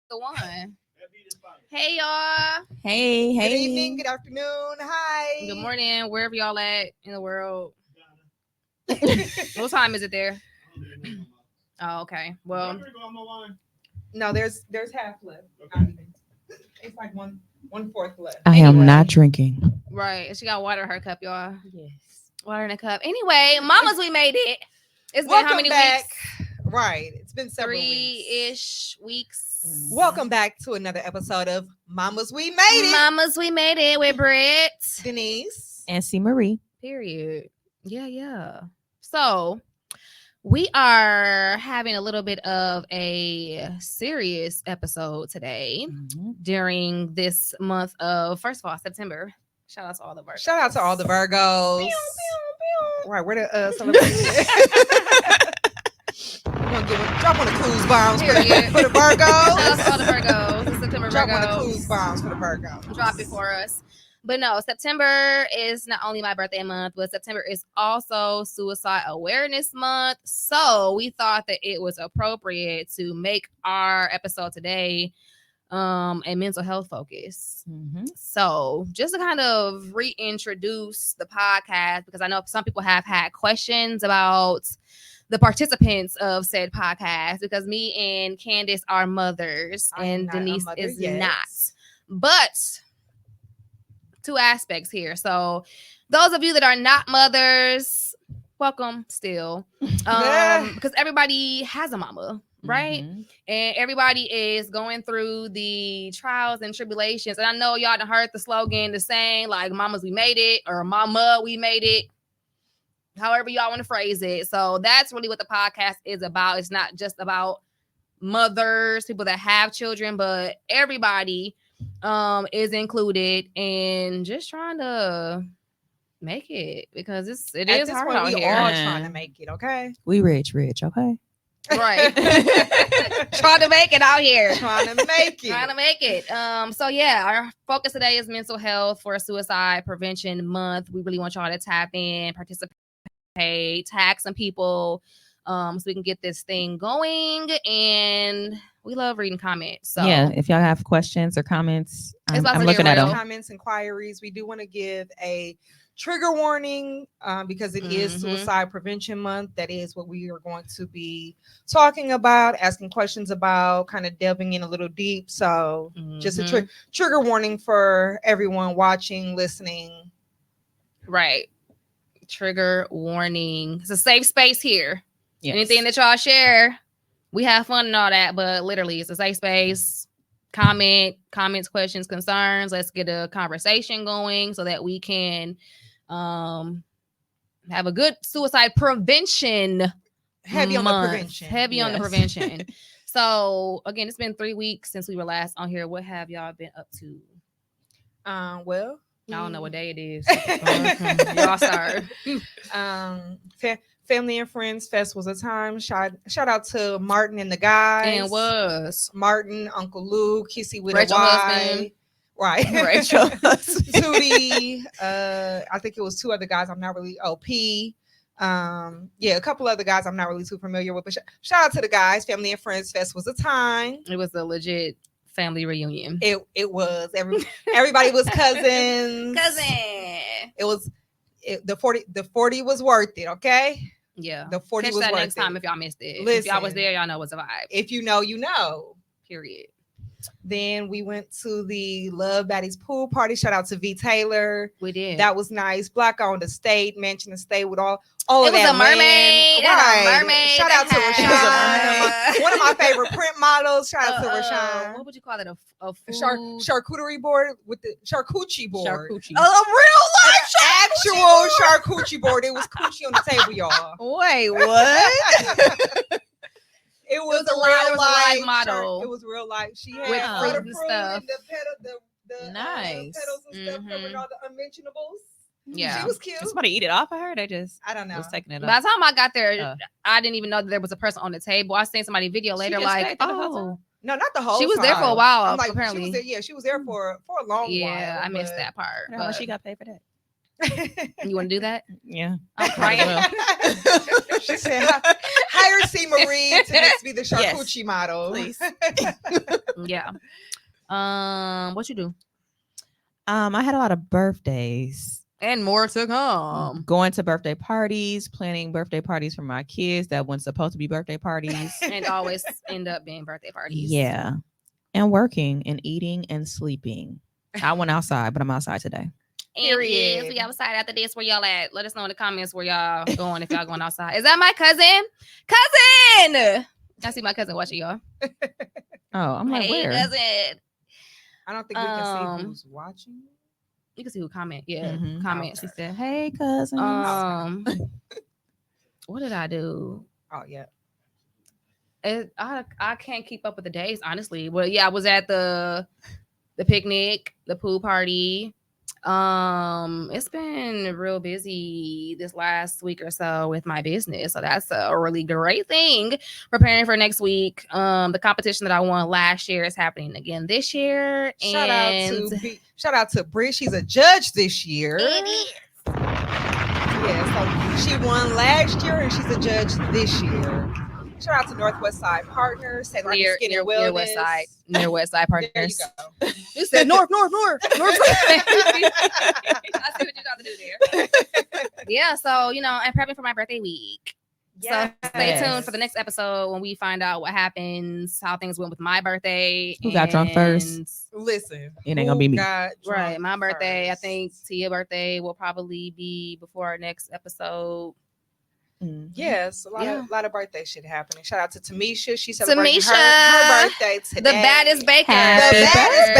The one. Hey y'all. Hey, Good hey. evening, good afternoon, hi. Good morning. Wherever y'all at in the world. What time is it there? Oh, okay. Well, No, there's half left. Not even. It's like one fourth left. I am Anyway. not drinking. right. She got water in her cup, y'all. Yes. Water in a cup. Anyway, mamas, we made it. It's been Welcome how many back. weeks? Right. It's been several weeks. 3-ish weeks. Welcome back to another episode of Mamas We Made It. Mamas, we made it with Brit. Denise. And C. Marie. Period. Yeah. So we are having a little bit of a serious episode today during this month of, first of all, September. Shout out to all the Virgos. Shout out to all the Virgos. Right, where the celebration? We're gonna drop on the clues bombs for the Shout Virgos. out to all the Virgos. The September Drop on the Virgos. clues bombs for the Virgos. Drop it for us. But no, September is not only my birthday month, but September is also Suicide Awareness Month. So we thought that it was appropriate to make our episode today a mental health focus. So just to kind of reintroduce the podcast, because I know some people have had questions about the participants of said podcast, because me and Candace are mothers and Denise is not. But two aspects here. So those of you that are not mothers, welcome still. Because everybody has a mama, right? And everybody is going through the trials and tribulations. And I know y'all done heard the slogan, the saying, like, mamas, we made it, or mama, we made it. However y'all want to phrase it. So that's really what the podcast is about. It's not just about mothers, people that have children, but everybody is included, and just trying to make it, because it is hard out here. We all trying to make it, okay? We rich, okay? Right. Trying to make it out here. Trying to make it. So yeah, our focus today is mental health for Suicide Prevention Month. We really want y'all to tap in, participate, tag some people, so we can get this thing going. And we love reading comments. So yeah, if y'all have questions or comments, I'm about to looking get at real. them. Comments, inquiries. We do want to give a trigger warning because it is Suicide Prevention Month. That is what we are going to be talking about, asking questions about, kind of delving in a little deep. So just a trigger warning for everyone watching, listening. Right. Trigger warning. It's a safe space here. Yes. Anything that y'all share, we have fun and all that, but literally it's a safe space. Comments, questions, concerns. Let's get a conversation going so that we can have a good suicide prevention. Heavy month. on the prevention. Heavy on the prevention. So again, it's been 3 weeks since we were last on here. What have y'all been up to? Well, I don't know what day it is. Y'all start. Family and Friends Fest was a time. Shout out to Martin and the guys. And was Martin, Uncle Lou, Kissy with Rachel a Y. husband. Right. Rachel. Tootie. I think it was two other guys. I'm not really P. A couple other guys I'm not really too familiar with. But shout out to the guys. Family and Friends Fest was a time. It was a legit family reunion. It was. Everybody was cousins. The 40 was worth it, okay? Yeah. The 40 Catch was that worth next it. time if y'all missed it. Listen, if y'all was there, y'all know it's a vibe. If you know, you know. Period. Then we went to the Love Baddies pool party. Shout out to V Taylor. We did. That was nice. Black owned estate, mansion estate with all it of was that a mermaid. Right. A mermaid. Shout out to Rashawn. One of my favorite print models. Shout out to Rashawn. What would you call it? A food? Charcuterie board with the charcuterie board. Charcuterie. A real life actual charcuterie board. It was coochie on the table, y'all. Wait, what? It was a a real life life model. It was real life. She had With all fruit the and fruit stuff. and the Nice. petals and stuff covering all the unmentionables. Yeah. She was cute. Did somebody eat it off of her? They just I don't know. was taking it By off. the time I got there, I didn't even know that there was a person on the table. I seen somebody video later, just like, stayed there the whole oh, No, not the whole she was time. there for a while, I'm like, apparently. She was there, yeah, she was there for a long while. Yeah, I missed that part. How much But she got paid for that? you want to do that? Yeah. I'm crying. She said, how hire C. Marie to next be the charcuterie model. Please. Yeah. What you do? I had a lot of birthdays. And more to come. Going to birthday parties, planning birthday parties for my kids that weren't supposed to be birthday parties. And always end up being birthday parties. Yeah. And working and eating and sleeping. I went outside, but I'm outside today. Period. If we outside after this, where y'all at? Let us know in the comments where y'all going if y'all going outside. Is that my cousin? Cousin! I see my cousin watching y'all. Oh, I'm like, Hey, where? cousin. I don't think we can see who's watching. You can see who comment. Yeah, Mhm. comment. Okay. She said, Hey, cousin. what did I do? Oh yeah. I can't keep up with the days, honestly. Well, yeah, I was at the picnic, the pool party. It's been real busy this last week or so with my business, so that's a really great thing. Preparing for next week. The competition that I won last year is happening again this year. Shout out to Brit. She's a judge this year. Yeah, so she won last year and she's a judge this year. Shout out to Northwest Side Partners. Near West Side. Near West Side There you Partners. go. You said north. I see what you got to do there. Yeah, so I'm prepping for my birthday week. So stay tuned for the next episode when we find out what happens, how things went with my birthday. Who got drunk first? Listen, It ain't gonna be me. Right, my birthday. First. I think Tia's birthday will probably be before our next episode. Yes, a Yeah. lot of birthday shit happening. Shout out to Tamisha. She celebrating Tamisha, her birthday today. The baddest baker. Happy The baddest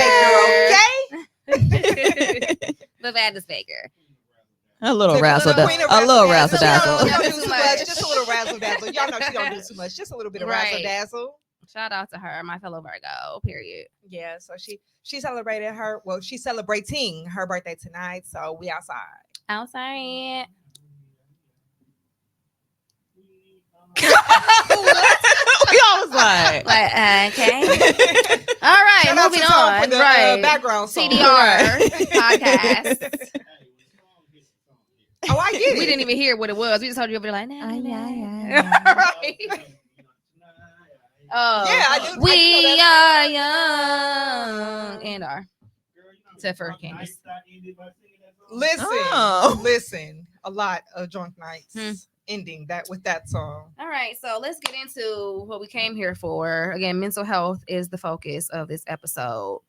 baker, okay? The baddest baker. A little razzle The queen of dazzle. A little razzle dazzle. dazzle. She don't do Too too much. much. Just a little razzle dazzle. Y'all know she don't do too much. Just a little bit of Right. razzle dazzle. Shout out to her, my fellow Virgo. Period. Yeah, so she celebrated she's celebrating her birthday tonight. So we outside. Outside. We all was like, Okay. All right, Shout out moving to Tom on. for the Right. background song. CDR podcast. Oh, I get it. We didn't even hear what it was. We just heard you over there like, nah, nah. Right. Oh, Yeah, I do. We I are do young and are. Except for Candace. Listen. A lot of drunk nights Hmm. ending that with that song. All right, so let's get into what we came here for. Again, mental health is the focus of this episode.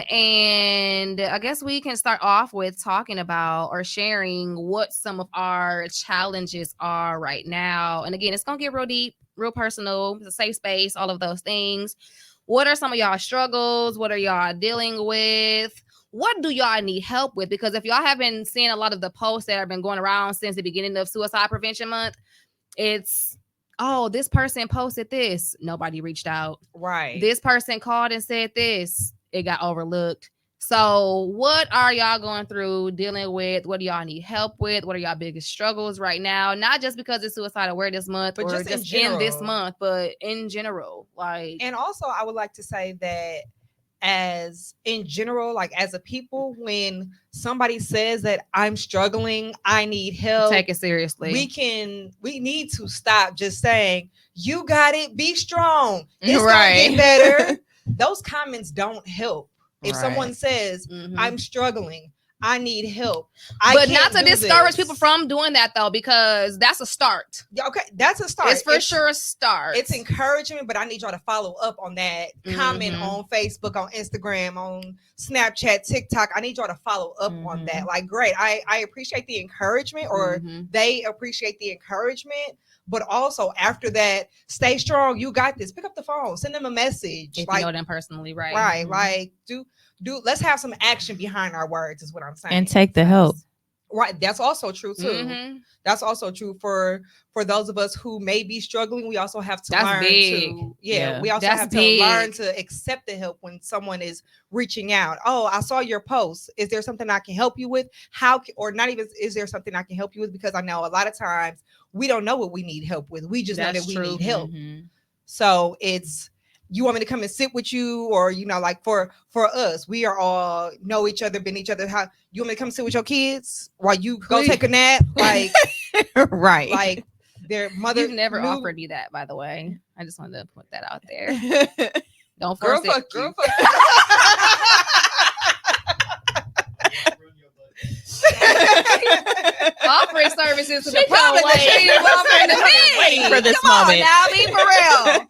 And I guess we can start off with talking about or sharing what some of our challenges are right now. And again, it's gonna get real deep, real personal. It's a safe space, all of those things. What are some of y'all struggles? What are y'all dealing with? What do y'all need help with? Because if y'all have been seeing a lot of the posts that have been going around since the beginning of Suicide Prevention Month, it's, oh, this person posted this. Nobody reached out. Right. This person called and said this. It got overlooked. So what are y'all going through, dealing with? What do y'all need help with? What are y'all biggest struggles right now? Not just because it's Suicide Awareness Month, But or just in just in this general. month, but in general. Like, And also, I would like to say that as in general, like as a people, when somebody says that I'm struggling, I need help, take it seriously. we need to stop just saying, you got it, be strong. It's Right. gonna get better. Those comments don't help. If Right. someone says, Mhm. I'm struggling, I need help. But not to can't do discourage this. people from doing that though, because that's a start. Yeah, okay, that's a start. It's for sure a start. It's encouragement, but I need y'all to follow up on that. Comment Mhm. on Facebook, on Instagram, on Snapchat, TikTok. I need y'all to follow up on that. Like, great. I appreciate the encouragement, or Mhm. they appreciate the encouragement. But also after that, stay strong. You got this. Pick up the phone. Send them a message. If Like, you know them personally, right? right. Mhm. Like, do. Let's have some action behind our words. Is what I'm saying. and take the help. Right. That's also true too. Mhm. That's also true for those of us who may be struggling. We also have to That's learn big. to Yeah. we also That's have big. to learn to accept the help when someone is reaching out. Oh, I saw your post. Is there something I can help you with? Or not even, is there something I can help you with? Because I know a lot of times we don't know what we need help with. We just know That's that we true. need help. Mhm. So it's, you want me to come and sit with you, or like for us, we are all know each other, been each other. How you want me to come sit with your kids while you go Please. take a nap? Like, Right. like their mother. You've never knew- offered me that, by the way. I just wanted to put that out there. Don't Girl, force it. fuck you. Offering services to the She public gonna that she ain't offering to me. Wait for this Come on moment. now, be for real.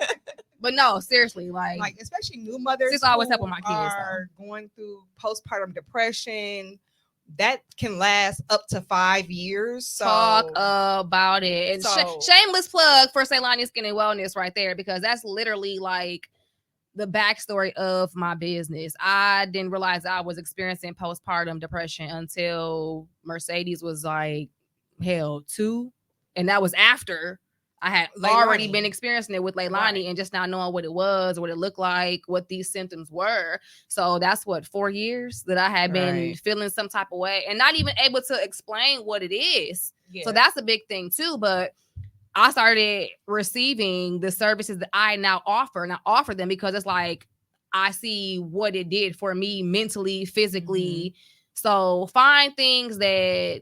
But no, seriously, like especially new mothers. Sis always who helping my kids, are going through postpartum depression. That can last up to 5 years. So talk about it. And shameless plug for Ceylani Skin and Wellness right there, because that's literally like the backstory of my business. I didn't realize I was experiencing postpartum depression until Mercedes was like, hell, 2. And that was after I had already been experiencing it with Leilani and just not knowing what it was, what it looked like, what these symptoms were. So that's 4 years that I had been feeling some type of way and not even able to explain what it is. Yeah. So that's a big thing too. But I started receiving the services that I now offer, and I offer them because it's like I see what it did for me mentally, physically. So find things that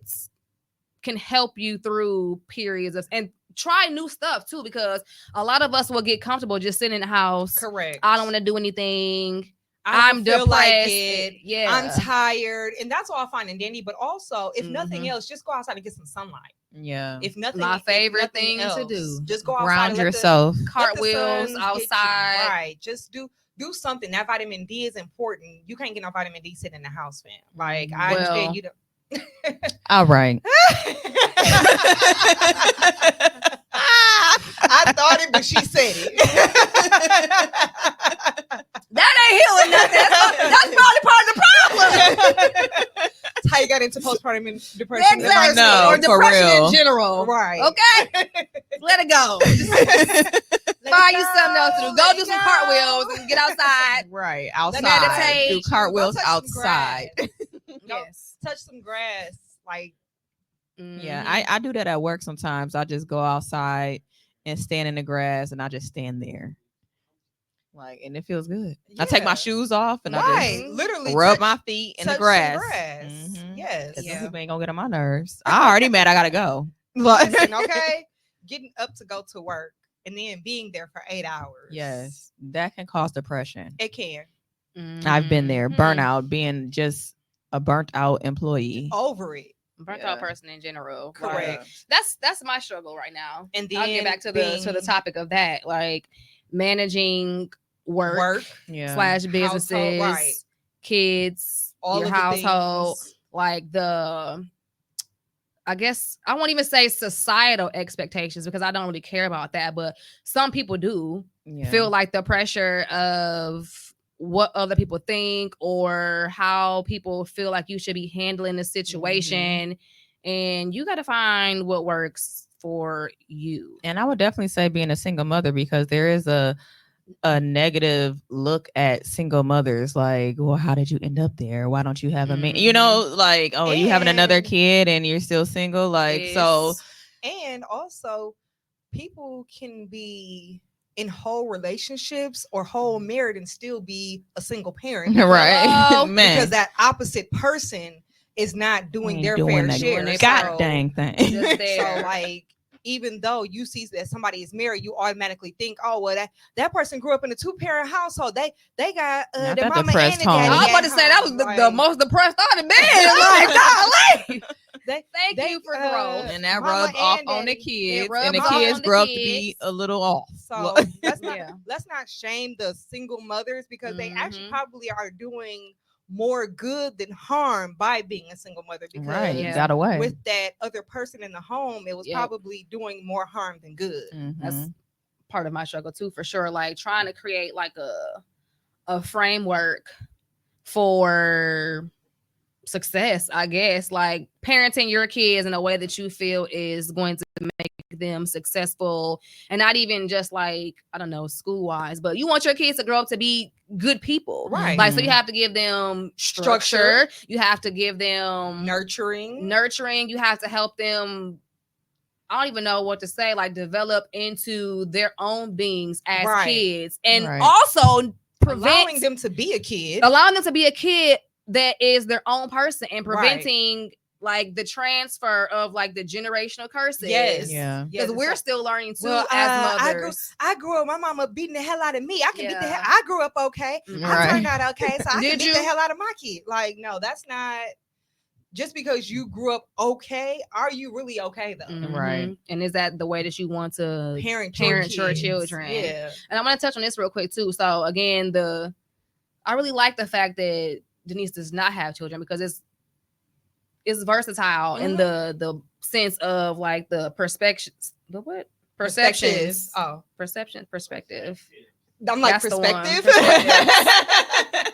can help you through periods of, and try new stuff too, because a lot of us will get comfortable just sitting in the house. Correct. I don't want to do anything. I'm depressed. Like it. Yeah. I'm tired. And that's all fine and dandy. But also, if nothing else, just go outside and get some sunlight. Yeah. If nothing, my favorite thing else, to do. Just go outside. Ground yourself. Cartwheels outside. Right. Just do something. That vitamin D is important. You can't get no vitamin D sitting in the house, fam. Like, I understand you don't. All right. I thought it, but she said it. That ain't healing nothing. That's probably part of the problem. That's how you got into postpartum depression. Exactly. No, or depression for real. in general. Right. Okay. Let it go. Find you something else to do. Go do some cartwheels and get outside. Right. Outside. Meditate. Do cartwheels outside. Yes. Touch some grass. Like, yeah, I do that at work sometimes. I just go outside and stand in the grass, and I just stand there. Like, and it feels good. Yeah. I take my shoes off and I just literally rub my feet in the grass. Yes. Yeah. People ain't gonna get on my nerves. I already mad. I gotta go. Listen, okay. Getting up to go to work and then being there for 8 hours. Yes. That can cause depression. It can. I've been there. Burnout, being just a burnt out employee. Over it. Burnt out person in general. Correct. That's my struggle right now. And then I'll get back to the topic of that. Like managing work / businesses, household, kids, all your household, like I guess I won't even say societal expectations because I don't really care about that, but some people do feel like the pressure of what other people think or how people feel like you should be handling the situation. And you got to find what works for you. And I would definitely say being a single mother, because there is a negative look at single mothers, like, well, how did you end up there? Why don't you have a man? You know, like, oh, you having another kid and you're still single, like, so. And also, people can be in whole relationships or whole married and still be a single parent, right? Because that opposite person is not doing their fair share. God dang thing. So, like, even though you see that somebody is married, you automatically think, oh, well, that person grew up in a 2-parent household. They got their mama and their daddy. I'm about to say that was the most depressed I've been. Like, golly. Thank you for growth. And that rubbed off on the kids, and the kids grew up to be a little off. So let's not shame the single mothers, because they actually probably are doing more good than harm by being a single mother, because you got away with that other person in the home, it was probably doing more harm than good. That's part of my struggle too, for sure. Like trying to create like a framework for success, I guess, like parenting your kids in a way that you feel is going to make them successful, and not even just like, I don't know, school wise, but you want your kids to grow up to be good people, right? Like, so you have to give them structure, you have to give them nurturing, you have to help them, I don't even know what to say, like develop into their own beings as kids, and also allowing them to be a kid that is their own person, and preventing like the transfer of like the generational curses. Yes. Yeah. Because Yes, we're it's still learning too well, as mothers. I grew up, my mama beating the hell out of me. I can beat the Yeah. hell. I grew up okay. I Right. turned out okay, so I can Did beat you? the hell out of my kid. Like, no, that's not. Just because you grew up okay, are you really okay though? Right. And is that the way that you want to Parent your kids. children? Yeah. And I want to touch on this real quick too. So again, I really like the fact that Denise does not have children because it's versatile in the sense of like the perspectives. The what? Perceptions. Oh, Perspective. I'm like That's the one. perspective.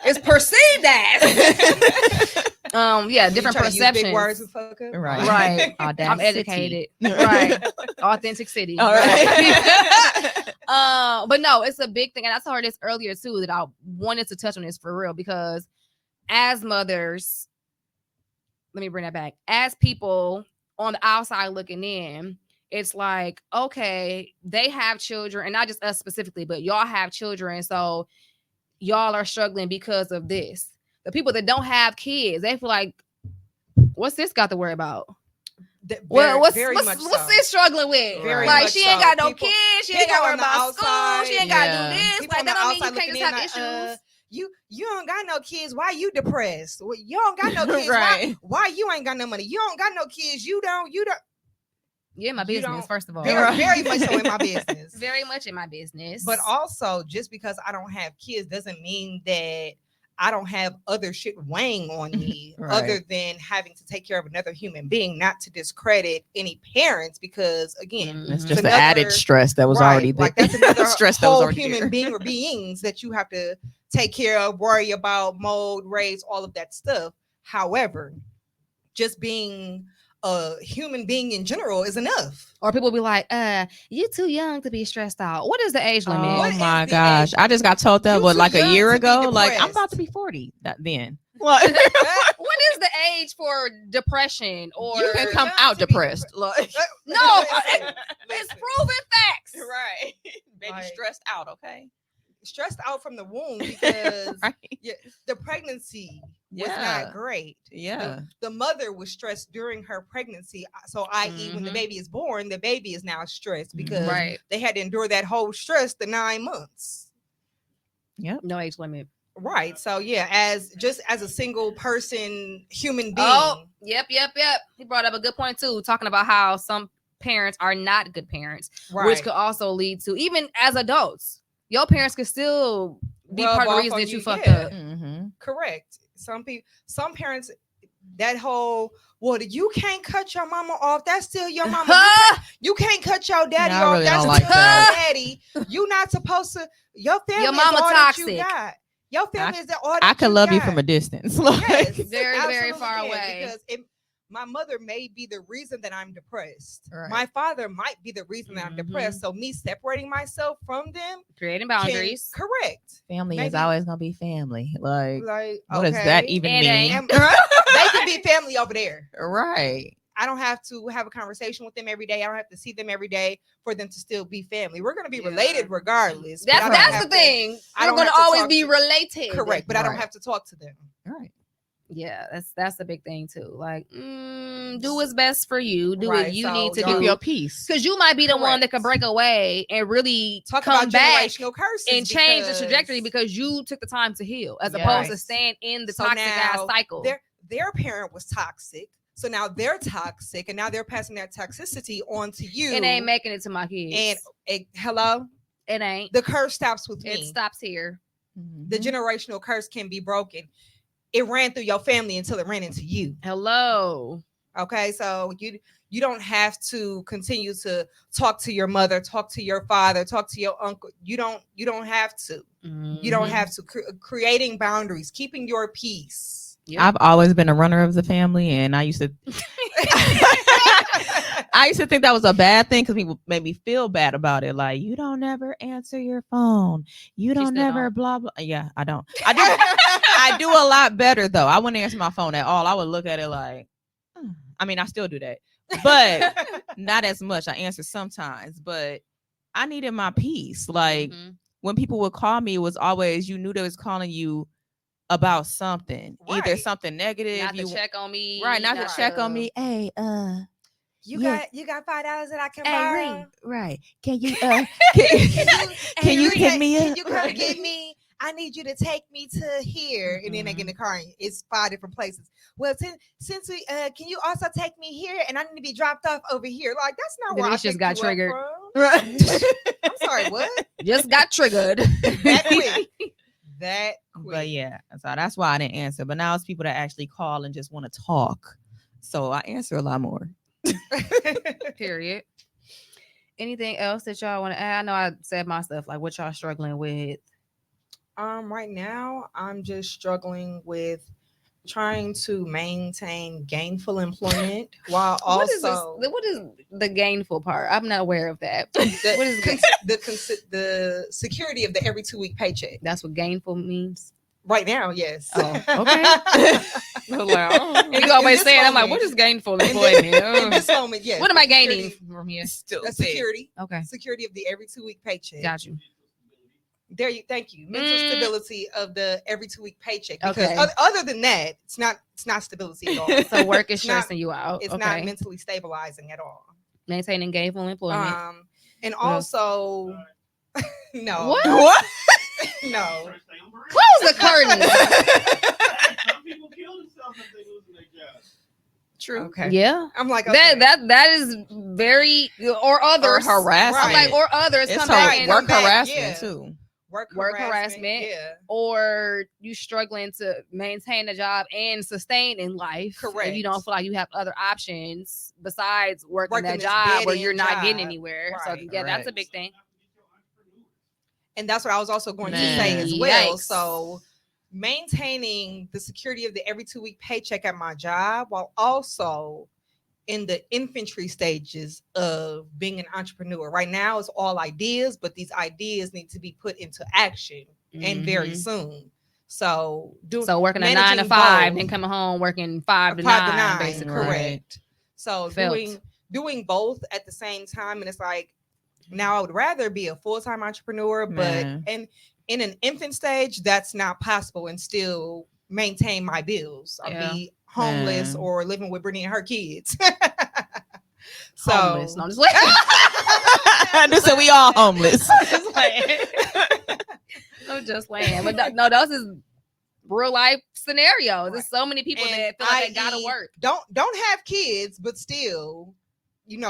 It's perceived as. Yeah, different You trying to use perceptions. big words with fuck up? Right. Right. Audacity. I'm educated. Right. Authentic city. All right. But no, it's a big thing. And I told her this earlier too, that I wanted to touch on this for real, because as mothers, let me bring that back. As people on the outside looking in, it's like, okay, they have children, and not just us specifically, but y'all have children. So y'all are struggling because of this. The people that don't have kids, they feel like, what's this got to worry about? What's this struggling with? Very like much she ain't so. got no People- kids, she ain't got to worry on the about school, outside, she ain't got to yeah. do this. People Like on the that don't mean you outside can't just looking have in, issues. you don't got no kids. Why you depressed? Well, you don't got no kids. Right. Why you ain't got no money? You don't got no kids. You don't. Yeah, my You business, don't- first of all. Very much so in my business. Very much in my business. But also, just because I don't have kids doesn't mean that I don't have other shit weighing on me, Right. other than having to take care of another human being. Not to discredit any parents, because again, It's Mhm. just the another- added stress that was right, already there. like that's another stress that was whole already human there. being or beings that you have to take care of, worry about, mold, raise, all of that stuff. However, just being a human being in general is enough. or people be like, you too young to be stressed out. What is the age limit? Oh What is my the gosh. age I just got told that You what, too like a young year to be ago. Like I'm depressed. about to be 40 then. What? What is the age for depression? Or You can come young out to be depressed. Like, No, Listen, it's listen. proven facts. right. Baby Like- stressed out, okay? Stressed out from the womb because Right. the pregnancy was Yeah. not great. Yeah. The mother was stressed during her pregnancy. So, i.e., when the Mhm. baby is born, the baby is now stressed because Right. they had to endure that whole stress the 9 months. No age limit. Right. So, yeah, as a single person, human being. Oh, yep. He brought up a good point too, talking about how some parents are not good parents, right. which could also lead to, even as adults, your parents could still be Rub part of the off reason on that you you, fucked yeah. up. Mm-hmm. Correct. Some parents, that whole, well, you can't cut your mama off. That's still your mama. You can't cut your daddy Yeah, I off. really That's don't still like that. your daddy. You not supposed to. Your family Your mama is all that you toxic. got. Your family is that all that I could you love you got. from a distance. Yes, Very, very absolutely far can, away. Because my mother may be the reason that I'm depressed. Right. My father might be the reason that I'm depressed. So me separating myself from them, Creating boundaries. correct. Family is Maybe- always gonna be family. Like, Like, what does that okay. even It mean? ain't. They can be family over there. Right. I don't have to have a conversation with them every day. I don't have to see them every day for them to still be family. We're going to be Yeah. related regardless. but I don't That's have the to- thing. I We're don't going to have to always talk be to- related. Correct, but I don't Right. have to talk to them. Right. Yeah, that's the big thing too. Like, do what's best for you. Do Right, what you so need to y'all- Keep do. your peace. Because you might be the one that Correct. can break away and really Talk come about back generational curses and change the because trajectory because you took the time to heal, as Yes. opposed to staying in the So toxic now ass cycle. their parent was toxic. So now they're toxic, and now they're passing that toxicity on to you. It ain't making it to my kids. And hello, it ain't. the curse stops with It me. stops here. The generational curse can be broken. It ran through your family until it ran into you. Hello. Okay, so you don't have to continue to talk to your mother, talk to your father, talk to your uncle. You don't have to. You don't have to. Creating boundaries, keeping your peace. Yep. I've always been a runner of the family, and I used to think that was a bad thing because people made me feel bad about it. Like, you don't never answer your phone. You don't still never don't. blah blah. Yeah, I don't. I do a lot better though. I wouldn't answer my phone at all. I would look at it like, I mean, I still do that, but not as much. I answer sometimes, but I needed my peace. Like, when people would call me, it was always, you knew they was calling you about something, either Right. something negative, Not to check on me. right? Not to Right. check on me. Hey, You yeah. got $5 that I can Hey, borrow? right? Can you Can you pick me Can up? you come get me? I need you to take me to here, and then they get in the car. And it's 5 different places. Well, since we, can you also take me here? And I need to be dropped off over here. Like that's not where I Denise just picked got you triggered. up from. I'm sorry, what? Just got triggered. That quick. That quick. But yeah, so that's why I didn't answer. But now it's people that actually call and just want to talk, so I answer a lot more. Period. Anything else that y'all want to add? I know I said my stuff, like what y'all struggling with. Right now, I'm just struggling with trying to maintain gainful employment while also What is the gainful part? I'm not aware of that. the, What is the security of the every 2-week paycheck. That's what gainful means. Right now, yes. Oh, okay. You always saying, I'm like, what is gainful employment? In this moment, yes. What am I gaining from here? The security. Okay. Security of the every 2-week paycheck. Got you. There you thank you. Mental stability of the every 2-week paycheck. Because Okay. other than that, it's not stability at all. So work is stressing you out. It's not mentally stabilizing at all. Maintaining gainful employment. And also no. What? No. Close the curtain. Some people kill themselves if they losing their job. True. Okay. Yeah. I'm like, okay. that is very or others Or harassment. I'm like, or others It's come hard. back and Work back, harassment yeah. too. Work harassment. Yeah. or you struggling to maintain a job and sustain in life. Correct. If you don't feel like you have other options besides working that this job where dead-end you're not getting job. anywhere. Right. So yeah, that's a Correct. big thing. And that's what I was also going to Man. say as well. Yikes. So maintaining the security of the every 2-week paycheck at my job while also in the infantry stages of being an entrepreneur. Right now it's all ideas, but these ideas need to be put into action and very soon. So working a 9 to managing 5 both. and coming home working 5 to 5 to 9, 9, basically. correct. So Felt. doing both at the same time, and it's like now I would rather be a full-time entrepreneur, Man. but in an infant stage, that's not possible and still maintain my bills. I'll Yeah. be homeless Man. or living with Brittany and her kids. So Homeless. No, I'm just like So we all homeless. just playing. I'm just playing. But no, those is real life scenarios. Right. There's so many people And that feel like they i.e. gotta work. Don't have kids, but still,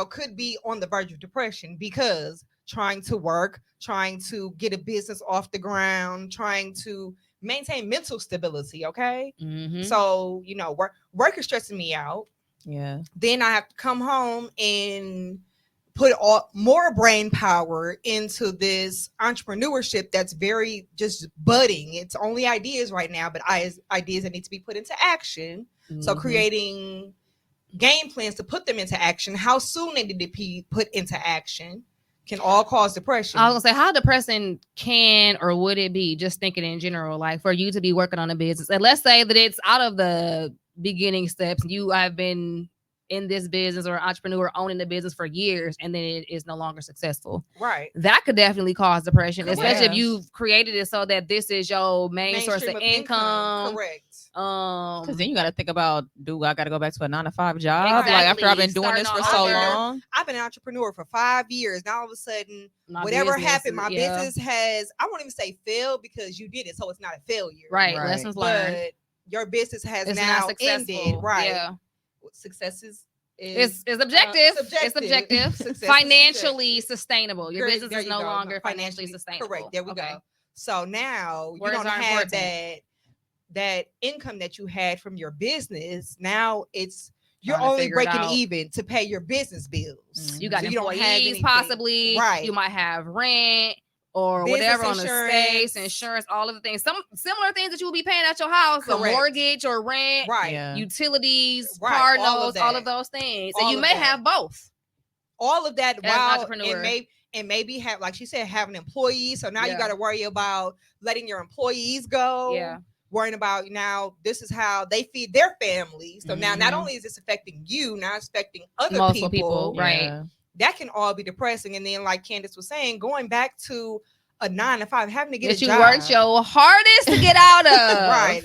could be on the verge of depression because trying to work, trying to get a business off the ground, trying to maintain mental stability. Okay. Mm-hmm. So, work is stressing me out. Yeah. Then I have to come home and put more brain power into this entrepreneurship that's very just budding. It's only ideas right now, but ideas that need to be put into action. So creating game plans to put them into action, how soon they need to be put into action can all cause depression. I was gonna say, how depressing can or would it be, just thinking in general, like for you to be working on a business, and let's say that it's out of the beginning steps, you have been in this business or entrepreneur owning the business for years, and then it is no longer successful. Right. That could definitely cause depression, Correct. especially if you've created it so that this is your main source stream of income. Correct. Because then you got to think about, do I got to go back to a 9-to-5 job? Exactly. Like after I've been doing Starting this for all so over. long. I've been an entrepreneur for 5 years. Now all of a sudden, My whatever business, happened, my yeah. business has, I won't even say failed because you did it, so it's not a failure. Right. Right. Lessons learned. But your business has It's now not successful. ended. Right. Yeah. Success is It's objective. It's objective. Success is Financially subjective. sustainable. Your Great, business there is you no go. longer financially sustainable. Correct. There we Okay. go. So now you Words don't are have important. that income that you had from your business. Now you're Trying to only figure it breaking out. even to pay your business bills. You got So you don't have employees, anything. possibly. Right. You might have rent or Business whatever on insurance. the space, insurance, all of the things. Some similar things that you will be paying at your house, a Correct. mortgage or rent, Right. Yeah. utilities, Right, car all notes, of all that. of those things. All and you of may that. have both. All of that As an while entrepreneur. and maybe have, like she said, having employees. So now you Yeah. got to worry about letting your employees go. Yeah. Worrying about now this is how they feed their families. So now not Mhm. only is this affecting you, now it's affecting other Multiple people. people. Right. Yeah. That can all be depressing. And then like Candace was saying, going back to a 9 to 5, having to get that a you job. worked your hardest to get out of. Right.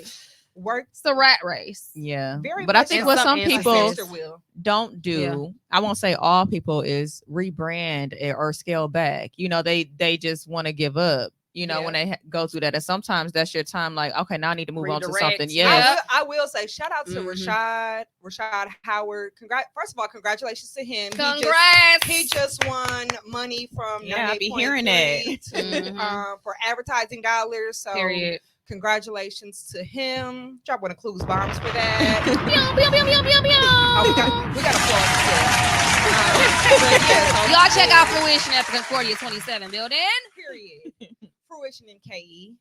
Work. It's a rat race. Yeah. Very But I much think in what some some people instances. don't do, I won't say all people, is rebrand or scale back. You know, they just want to give up. You know, when they go through that, and sometimes that's your time. Like, okay, now I need to move on to something. Yeah, I will say shout out to Rashad Howard. First of all, congratulations to him. Congrats. He just won money from I be hearing that for advertising dollars. So period. Congratulations to him. Drop one of Clues bombs for that. We got applause. Y'all check out Fruition at the Concordia 27 building. Period. Fruition in KE.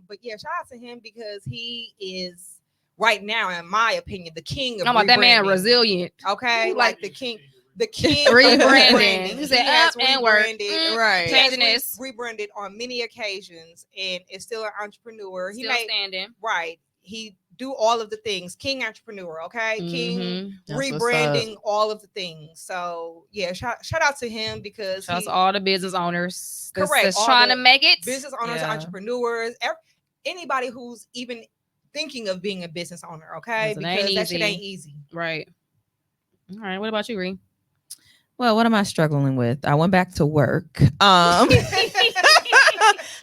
But yeah, shout out to him because he is right now, in my opinion, the king of that man resilient. Okay, like the king. The king rebranding. He has rebranded, right? Changing this, rebranded on many occasions, and is still an entrepreneur. Still standing. Right. He do all of the things. King entrepreneur. Okay, king rebranding all of the things. So yeah, shout out to him because shout out to all the business owners. Correct. That's trying to make it. Business owners, entrepreneurs, anybody who's even thinking of being a business owner. Okay, because that shit ain't easy. Right. All right. What about you, Ree? Well, what am I struggling with? I went back to work.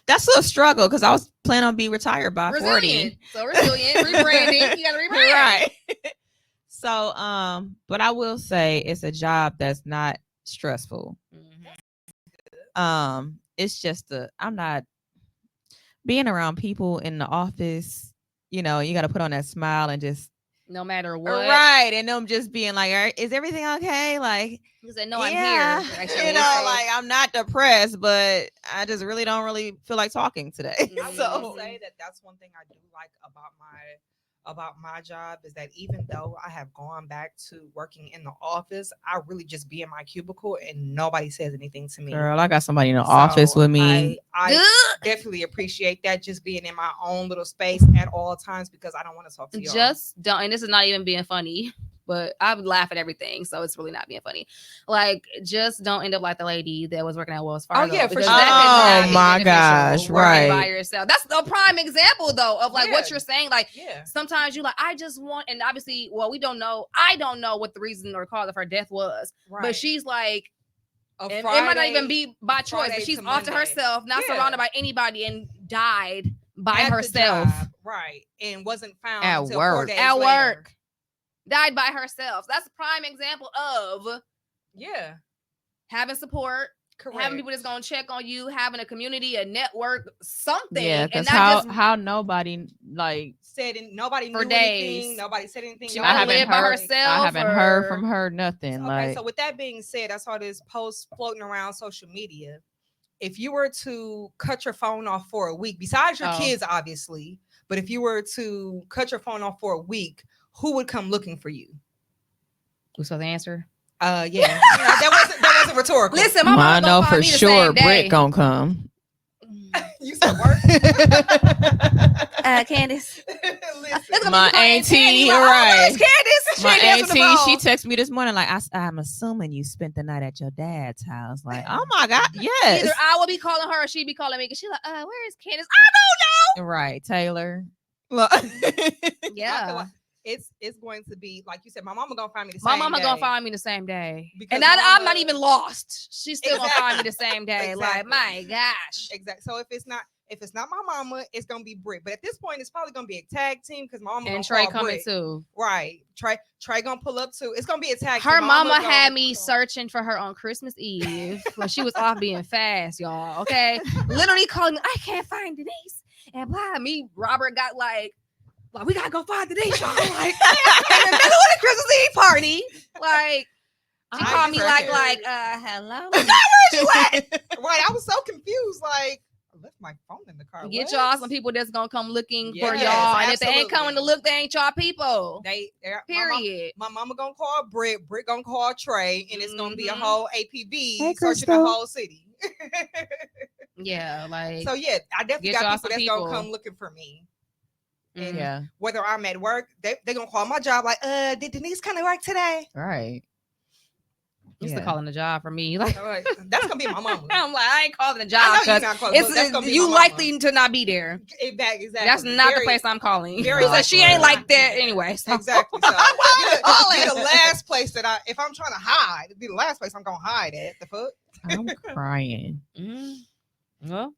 That's a struggle because I was planning on being retired by 40. So resilient, rebranding. You got to rebrand. Right. So, but I will say it's a job that's not stressful. It's just I'm not being around people in the office. You know, you got to put on that smile and just. No matter what. Right. And them just being like, is everything okay? Like, you said, no, I'm here. Actually, you know, like I'm not depressed, but I just don't really feel like talking today. I will say that's one thing I do like about my job is that even though I have gone back to working in the office, I really just be in my cubicle and nobody says anything to me. Girl, I got somebody in the office with me. I definitely appreciate that, just being in my own little space at all times because I don't want to talk to y'all. Just don't, and this is not even being funny, but I laugh at everything, so it's really not being funny. Like, just don't end up like the lady that was working at Wells Fargo. Oh yeah, for sure. Oh my gosh, right. By yourself. That's a prime example though of like what you're saying. Like, sometimes you like, I just want, and obviously, well, we don't know. I don't know what the reason or cause of her death was, but she's like, it might not even be by choice, but she's off to herself, not surrounded by anybody, and died by herself. Right, and wasn't found at until work. 4 days at later. work. Died by herself. That's a prime example of having support, having people that's gonna check on you, having a community, a network, something. Yeah, because how nobody like said nobody for knew days. Anything. Nobody said anything. She I haven't heard herself. I haven't heard from her nothing. Okay, so with that being said, I saw this post floating around social media. If you were to cut your phone off for a week, besides your kids, obviously, but if you were to cut your phone off for a week, who would come looking for you? What's the answer? Yeah. that wasn't rhetorical. Listen, my mom I know for sure Brit gonna come. You said work? Candace. My auntie, right? Candace. My auntie, she texted me this morning like, I'm assuming you spent the night at your dad's house. Like, oh my God, yes. Either I will be calling her or she'd be calling me because she's like, where is Candace? I don't know. Right, Taylor. Yeah. It's going to be like you said. My mama gonna find me the same day. My mama gonna find me the same day, and I'm not even lost. She's still gonna find me the same day. Like, my gosh, exactly. So if it's not my mama, it's gonna be Brit. But at this point, it's probably gonna be a tag team because my mama and Trey coming Brit. too. Right, Trey gonna pull up too. It's gonna be a tag. Her mama had me searching for her on Christmas Eve when she was off being fast, y'all. Okay, literally calling me. I can't find Denise, and blah. Me, Robert got like, we gotta go find Denise, y'all. Like, in the middle of the Christmas Eve party, like, she called me like, hello. Where'd you at? Right, I was so confused. Like, I left my phone in the car. Get y'all some people that's gonna come looking for y'all, and if they ain't coming to look, they ain't y'all people. Period. My mama gonna call Brit gonna call Trey, and it's gonna be a whole APB searching the whole city. Yeah, like, so yeah, I definitely got people that's gonna come looking for me. And whether I'm at work, they're gonna call my job like, did Denise come to work today? Right. Used to calling a job for me. Like that's gonna be my mama. I'm like, I ain't calling a I job know you're because not calling, but that's gonna be you my likely mama. to not be there. Exactly. That's not the place I'm calling. very Because she ain't like that anyway. So. Exactly. So calling? be the last place that if I'm trying to hide, it'd be the last place I'm gonna hide at. The fuck. I'm crying. Well,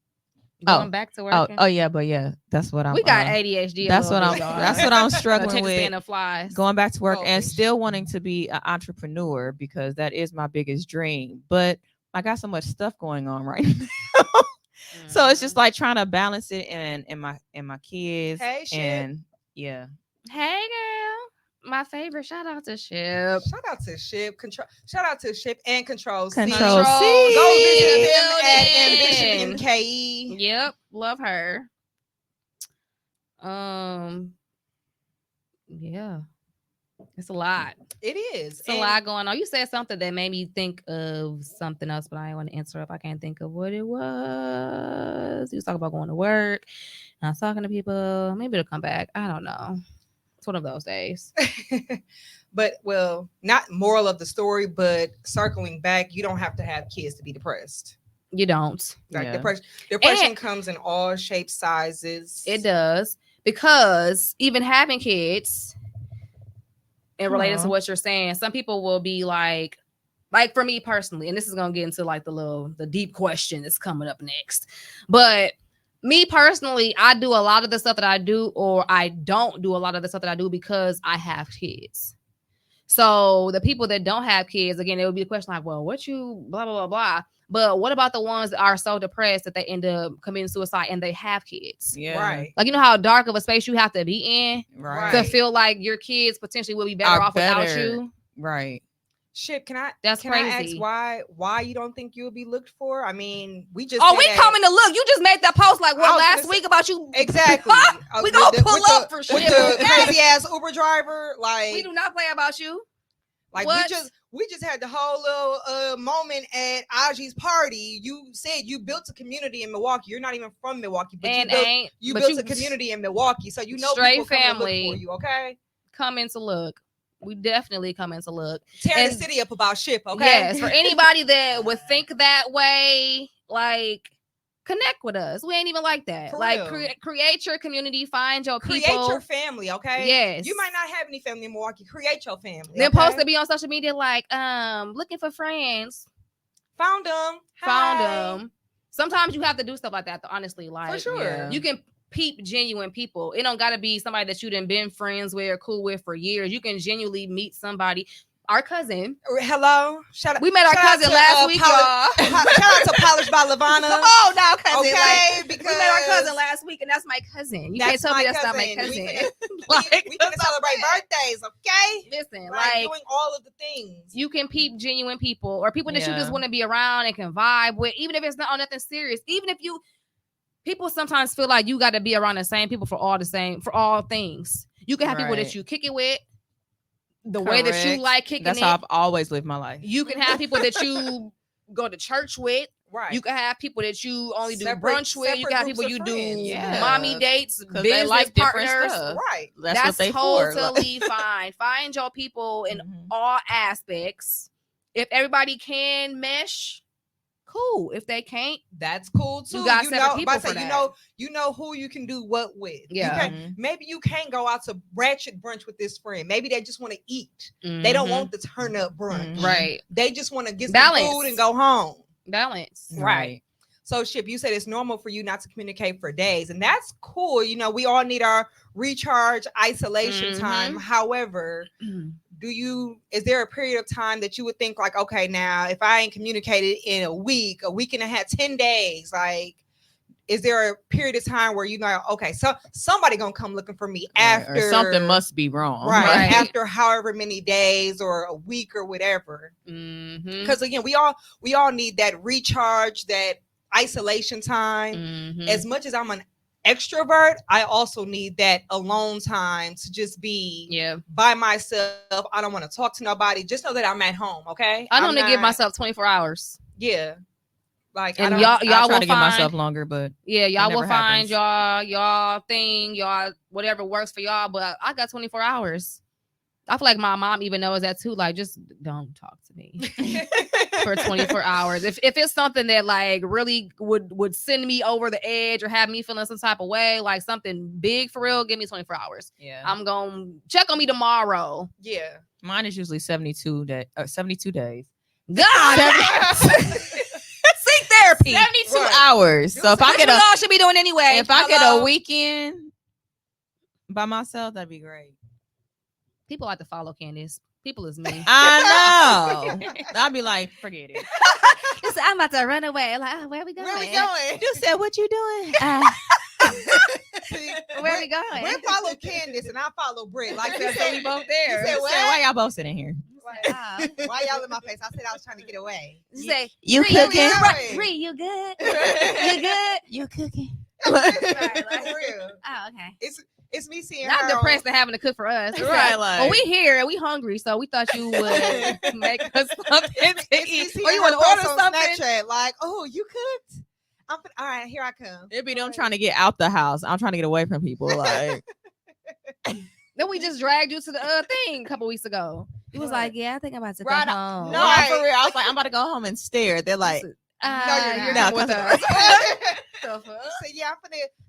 going back to working. Oh yeah, but yeah, that's what I'm. We got ADHD. That's what I'm struggling with. Span of flies. Going back to work and still wanting to be an entrepreneur because that is my biggest dream. But I got so much stuff going on right now. So it's just like trying to balance it and my kids. Hey, Ship. And yeah. Hey, girl. My favorite. Shout out to Ship. Shout out to Ship. Shout out to Ship and Control C. Control C. Go visit them at Ambition MKE. Yep. Love her. Yeah. It's a lot. It is. It's a lot going on. You said something that made me think of something else, but I didn't want to answer if I can't think of what it was. You was talking about going to work. And I was talking to people. Maybe it'll come back. I don't know. It's one of those days. But, well, not moral of the story, but circling back, you don't have to have kids to be depressed. You don't. Like depression comes in all shapes, sizes. It does. Because even having kids, and related to what you're saying, some people will be like for me personally, and this is gonna get into like the deep question that's coming up next. But me personally, I do a lot of the stuff that I do, or I don't do a lot of the stuff that I do because I have kids. So the people that don't have kids, again, it would be a question like, well, what you blah blah blah blah. But what about the ones that are so depressed that they end up committing suicide and they have kids? Yeah. Right. Like, you know how dark of a space you have to be in Right. to feel like your kids potentially will be better off without you? Right. Shit, can I That's can crazy. I ask why you don't think you'll be looked for? I mean, we just we coming to look. You just made that post like last week about you. Exactly. We gonna pull up for shit. With the crazy ass Uber driver. Like, we do not play about you. Like we just had the whole little moment at Aji's party. You said you built a community in Milwaukee. You're not even from Milwaukee, but you built a community in Milwaukee. So you know straight people family look for you, okay? Coming to look. We definitely coming to look. Tear the city up about Ship, okay? Yes, for anybody that would think that way, like, connect with us. We ain't even like that. For like, real. create your community, find your people. Create your family, okay? Yes. You might not have any family in Milwaukee. Create your family. Then okay? post to be on social media like, looking for friends. Found them. Found them. Sometimes you have to do stuff like that, honestly. Like, for sure. You can peep genuine people. It don't gotta be somebody that you done been friends with or cool with for years. You can genuinely meet somebody. Our cousin. Hello. Shout out. We met our cousin last week, y'all. Shout out to Polished by Lavana. Come on now, cousin. Okay, like, because we met our cousin last week, and that's my cousin. You can't tell me that's not my cousin. We can celebrate birthdays, okay? Listen, like doing all of the things. You can peep genuine people or people that you just want to be around and can vibe with, even if it's not on nothing serious. Even if people sometimes feel like you got to be around the same people for all things. You can have people that you kick it with. The way that you like kicking That's how I've always lived my life. You can have people that you go to church with. Right. You can have people that you only do brunch with. You can have people you do mommy dates, business like partners. Right. That's totally fine. Find your people in all aspects. If everybody can mesh, cool. If they can't, that's cool too. You got separate people for that. You know who you can do what with. Yeah. Maybe you can't go out to ratchet brunch with this friend. Maybe they just want to eat. They don't want the turn up brunch. Right. They just want to get some food and go home. Balance. Right. So, Ship, you said it's normal for you not to communicate for days, and that's cool. You know, we all need our recharge, isolation time. However, is there a period of time that you would think like, okay, now if I ain't communicated in a week and a half, 10 days, like, is there a period of time where you know, okay, so somebody gonna come looking for me after or something must be wrong, right? After however many days or a week or whatever. Because again, we all need that recharge, that isolation time. As much as I'm an extrovert, I also need that alone time to just be by myself. I don't want to talk to nobody. Just know that I'm at home. Okay. I don't give myself 24 hours. Yeah. Like, and y'all try will to give myself longer, but y'all will find y'all thing, y'all whatever works for y'all. But I got 24 hours. I feel like my mom even knows that too. Like, just don't talk to me for 24 hours. If it's something that like really would send me over the edge or have me feeling some type of way, like something big for real, give me 24 hours. Yeah. I'm gonna check on me tomorrow. Yeah. Mine is usually 72 days. God, seek therapy. 72 Right. hours. So if I Which get we a all should be doing anyway. if I get Hello? a weekend by myself, that'd be great. People like to follow Candace. People is me. I know. I'd be like, forget it. Listen, I'm about to run away. Like, oh, where we going? Where we going? You said what you doing? See, Where we going? Brit follow Candace and I follow Brit. Like you So said, we both you there. said Said, what? why y'all both sitting here? Why y'all in my face? I said I was trying to get away. You say, You Bree, cooking? good? Right. Bree, you good? You good? You cooking? For like- real. Oh, okay. It's me seeing Not her depressed and having to cook for us. It's Right, like, like- well, we here and we hungry, so we thought you would make us something to It's me eat. seeing Or you her want to order post on something? Snapchat, like, oh, you cooked? All right, here I come. It'd be them trying to get out the house. I'm trying to get away from people. Like, Then we just dragged you to the thing a couple weeks ago. He was What? like, yeah, I think I'm about to Right, go home. no, Right. for real. I was like, I'm about to go home and stare. They're like, you're you're not. not with No, us. So yeah,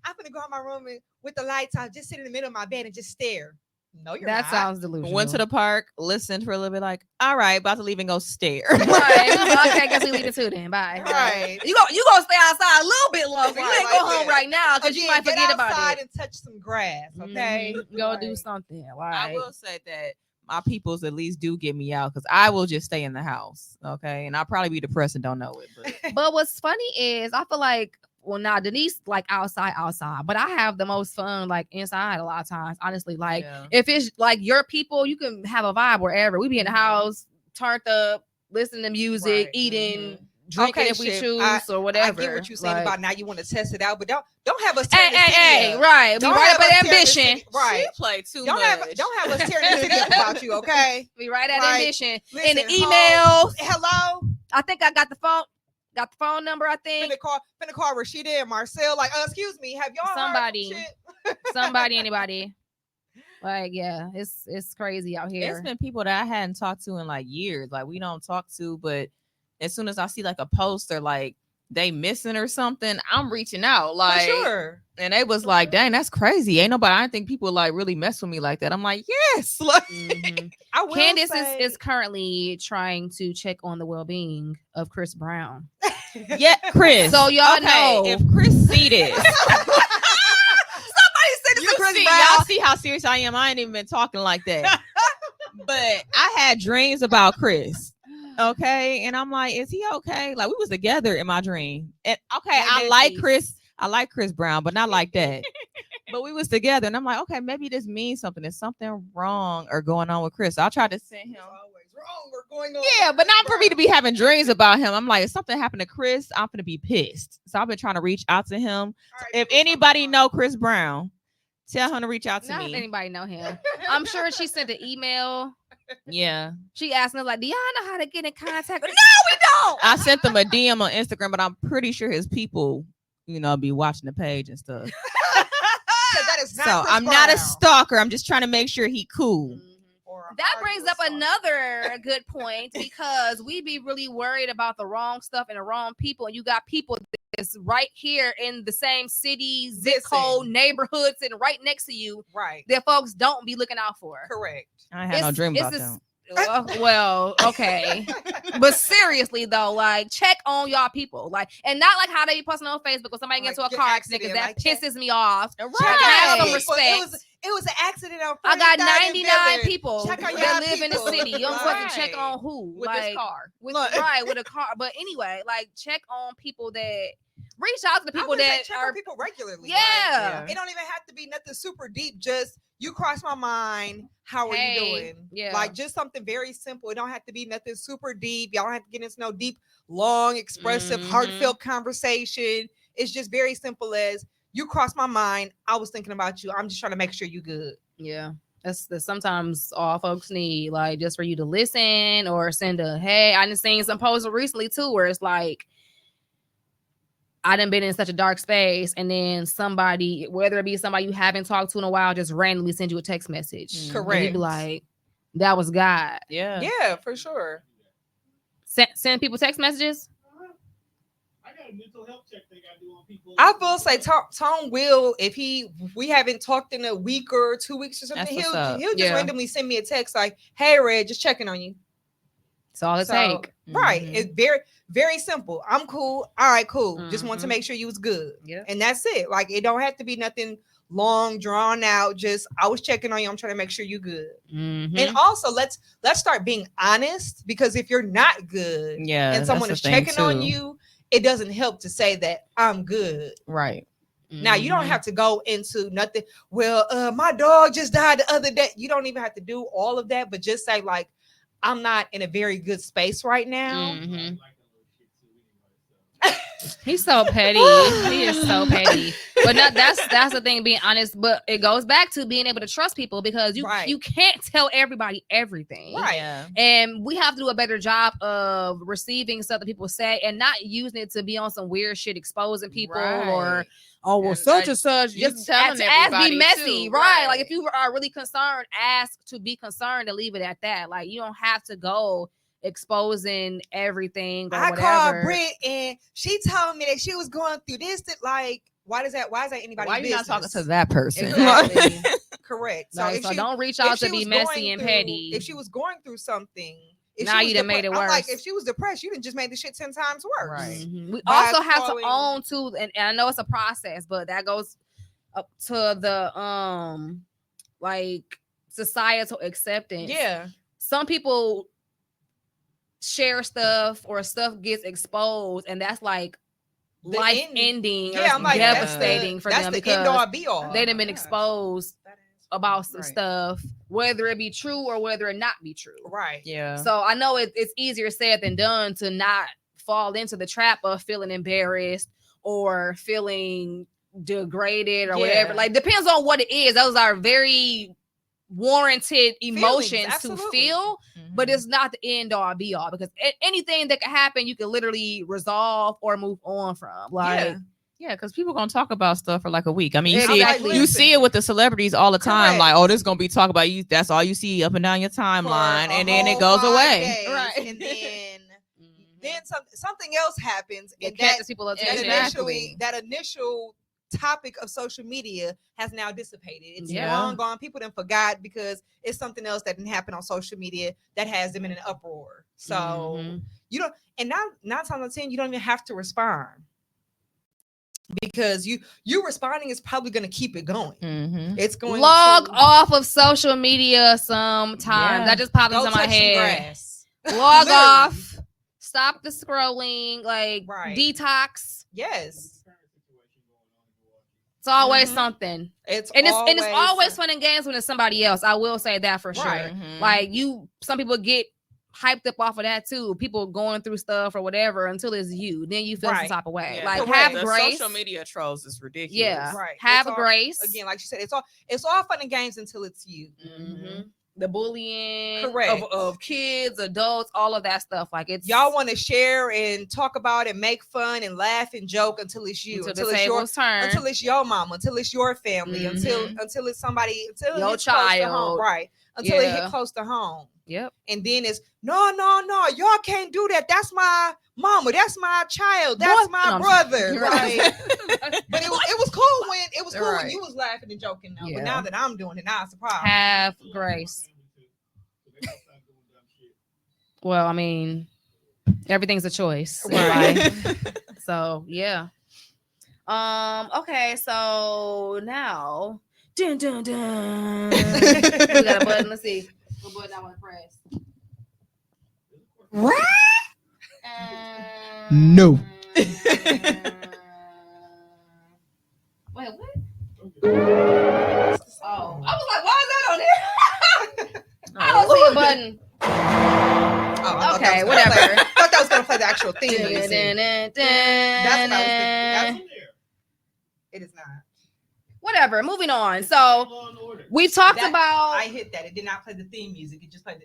I'm finna go in my room and with the lights out, just sit in the middle of my bed and just stare. No, you're That not. sounds delusional. went to the park, listened for a little bit, like, all right, about to leave and go stare. Right. Okay, guess we leave it too then. Bye. Right. You gonna stay outside a little bit longer. You Right, ain't like go home that. right now because you Again, might forget get about outside it. and touch some grass, okay? Mhm. Go do Right. something. I Like, will say that my peoples at least do get me out because I will just stay in the house. Okay. And I'll probably be depressed and don't know it. But but what's funny is I feel like, well, now Denise like outside, but I have the most fun like inside a lot of times. Honestly, like yeah. if it's like your people, you can have a vibe wherever. We be in the house, turned up, listening to music, Right. eating, drinking Okay, if we Ship, choose or whatever. I get what you're saying Like, about now you want to test it out, but don't have us tear Hey, the city hey, up. right. We Don't right have up us at tear the ambition. city- Right. She play too Don't much. have us tearing the city up about you, okay? We right at Like, ambition. Listen, In the home- emails, Hello? I think I got the phone number. I think Finna call Rashida and Marcel. Like, excuse me, have y'all Somebody. heard some shit? somebody, anybody. Like, yeah, it's crazy out It's here. been people that I hadn't talked to in like years. Like we don't talk to, but as soon as I see like a post or like they missing or something, I'm reaching out. Like, For sure. and they was like, dang, that's crazy. Ain't nobody, I didn't think people like really mess with me like that. I'm like, yes. Like, Mhm. I will Candace say, is currently trying to check on the well-being of Chris Brown. yeah, Chris. So y'all know. if Chris see this, Somebody you see, y'all see how serious I am. I ain't even been talking like that. But I had dreams about Chris. Okay. And I'm like, is he okay? Like we was together in my dream. And okay, Like I that like piece. Chris. I like Chris Brown, but not like that. But we was together and I'm like, okay, maybe this means something. There's something wrong or going on with Chris. So I tried to send him. always wrong or going on. Yeah, but not for me to be having dreams about him. I'm like, if something happened to Chris, I'm gonna be pissed. So I've been trying to reach out to him. If anybody know Chris Brown, tell him to reach out to Not me. anybody know him. I'm sure she sent an email. Yeah. She asked me like, "Do y'all know how to get in contact?" No, we don't. I sent them a DM on Instagram, but I'm pretty sure his people, be watching the page and stuff. that is not So Chris I'm not a Brown. stalker. I'm just trying to make sure he cool. Or a That hard brings up stalker. another good point because we be really worried about the wrong stuff and the wrong people. And you got people that's right here in the same city, zip Listen. code, neighborhoods, and right next to you Right. that folks don't be looking out for. Correct. I had no dream about this- them. Well, okay. But seriously though, like check on y'all people. Like, and not like how they be posting on Facebook when somebody gets Like, into a get car accident, accident, because like, that check- pisses me off. Right. Have some People, respect. It was an accident on I got 43rd and 99 Village. people Check on that y'all live in the people. city. You don't supposed to check Right. on who With like, this car. with Look. right with a car. But anyway, like check on people that reach out to the I people would say that check are on people regularly. yeah. Like, it don't even have to be nothing super deep. Just you cross my mind. How are Hey, you doing? yeah. Like just something very simple. It don't have to be nothing super deep. Y'all don't have to get into no deep, long, expressive, Mhm. heartfelt conversation. It's just very simple as you crossed my mind. I was thinking about you. I'm just trying to make sure you good. Yeah. That's sometimes all folks need, like just for you to listen or send a hey. I done seen some posts recently too where it's like I done been in such a dark space, and then somebody, whether it be somebody you haven't talked to in a while, just randomly send you a text message. Mm. And you Correct. be like, that was God. Yeah, for sure. Send people text messages. I got a mental health check thing I do on people. I will say Tone will, if we haven't talked in a week or 2 weeks or something, That's he'll what's up. just randomly send me a text like, "Hey, Red, just checking on you." That's all it take. Right. Mhm. It's very, very simple. I'm cool. All right, cool. Just want to Mhm. make sure you was good. Yeah. And that's it. Like, it don't have to be nothing long, drawn out. Just, I was checking on you. I'm trying to make sure you good. Mhm. And also, let's start being honest, because if you're not good and someone is checking on you, it doesn't help to say that I'm good. Right. Now, you don't have to go into nothing. Well, my dog just died the other day. You don't even have to do all of that, but just say, like, I'm not in a very good space right now. Mhm. He's so petty. He is so petty. But that's the thing, being honest. But it goes back to being able to trust people, because you can't tell everybody everything. Right. Yeah. And we have to do a better job of receiving stuff that people say and not using it to be on some weird shit, exposing people or such and such. Just ask be messy, too, right? Like, if you are really concerned, ask to be concerned and leave it at that. Like, you don't have to go exposing everything or whatever. Called Brit and she told me that she was going through this. Like, why is that anybody's Why are you business? not talking to that person? Exactly. Correct. So, so don't reach out to be messy and petty. If she was going through something, now you done made it worse. I'm like, if she was depressed, you done just made the shit 10 times worse. Right. Mm-hmm. We also have to own too, and I know it's a process, but that goes up to the like societal acceptance. Yeah. Some people share stuff or stuff gets exposed, and that's like life ending or I'm like, devastating for them, because end all be all. they done been exposed about some stuff, whether it be true or whether it not be true. Right. Yeah. So I know it's easier said than done to not fall into the trap of feeling embarrassed or feeling degraded or whatever. Like, depends on what it is. Those are very warranted emotions to feel, but it's not the end all be all, because anything that can happen you can literally resolve or move on from. Like, yeah, because people gonna talk about stuff for like a week. I mean, you Exactly. you see it with the celebrities all the time. Correct. Like, oh, this gonna be talk about you. That's all you see up and down your timeline, and then it goes away. Right. And then something else happens, and catches people attention. That initial topic of social media has now dissipated. It's long gone. People done forgot, because it's something else that didn't happen on social media that has them in an uproar. So you don't, and now 9 times out of 10 you don't even have to respond, because you responding is probably going to keep it going. It's going log off of social media sometimes. That just popped into my head. Log off. Stop the scrolling. Like, detox. Yes. It's always something. It's always fun and games when it's somebody else. I will say that for sure. Like, some people get hyped up off of that too. People going through stuff or whatever until it's you. Then you feel some type of way. Like, have grace. Social media trolls is ridiculous. Yeah. Right. Have grace. Again, like you said, it's all fun and games until it's you. The bullying of kids, adults, all of that stuff. Like, it's y'all want to share and talk about and make fun and laugh and joke until it's you, until it's your turn, until it's your mama, until it's your family, until it's somebody, until your child, right? Until it hit close to home. Yep. And then it's no, y'all can't do that. That's my mama. That's my child. That's my brother. Right. But it was cool when you was laughing and joking. Now, but now that I'm doing it, now I'm surprised. Have grace. Well, I mean, everything's a choice, right? So yeah. Okay, so now, dun dun dun. We got a button. Let's see what button I want to press. What? No. Wait, what? Oh, I was like, why is that on there? I don't see a button. Okay, whatever. I thought that was gonna play the actual theme. That's what I was thinking. It is not. Whatever. Moving on. So we've talked about. I hit that. It did not play the theme music. It just played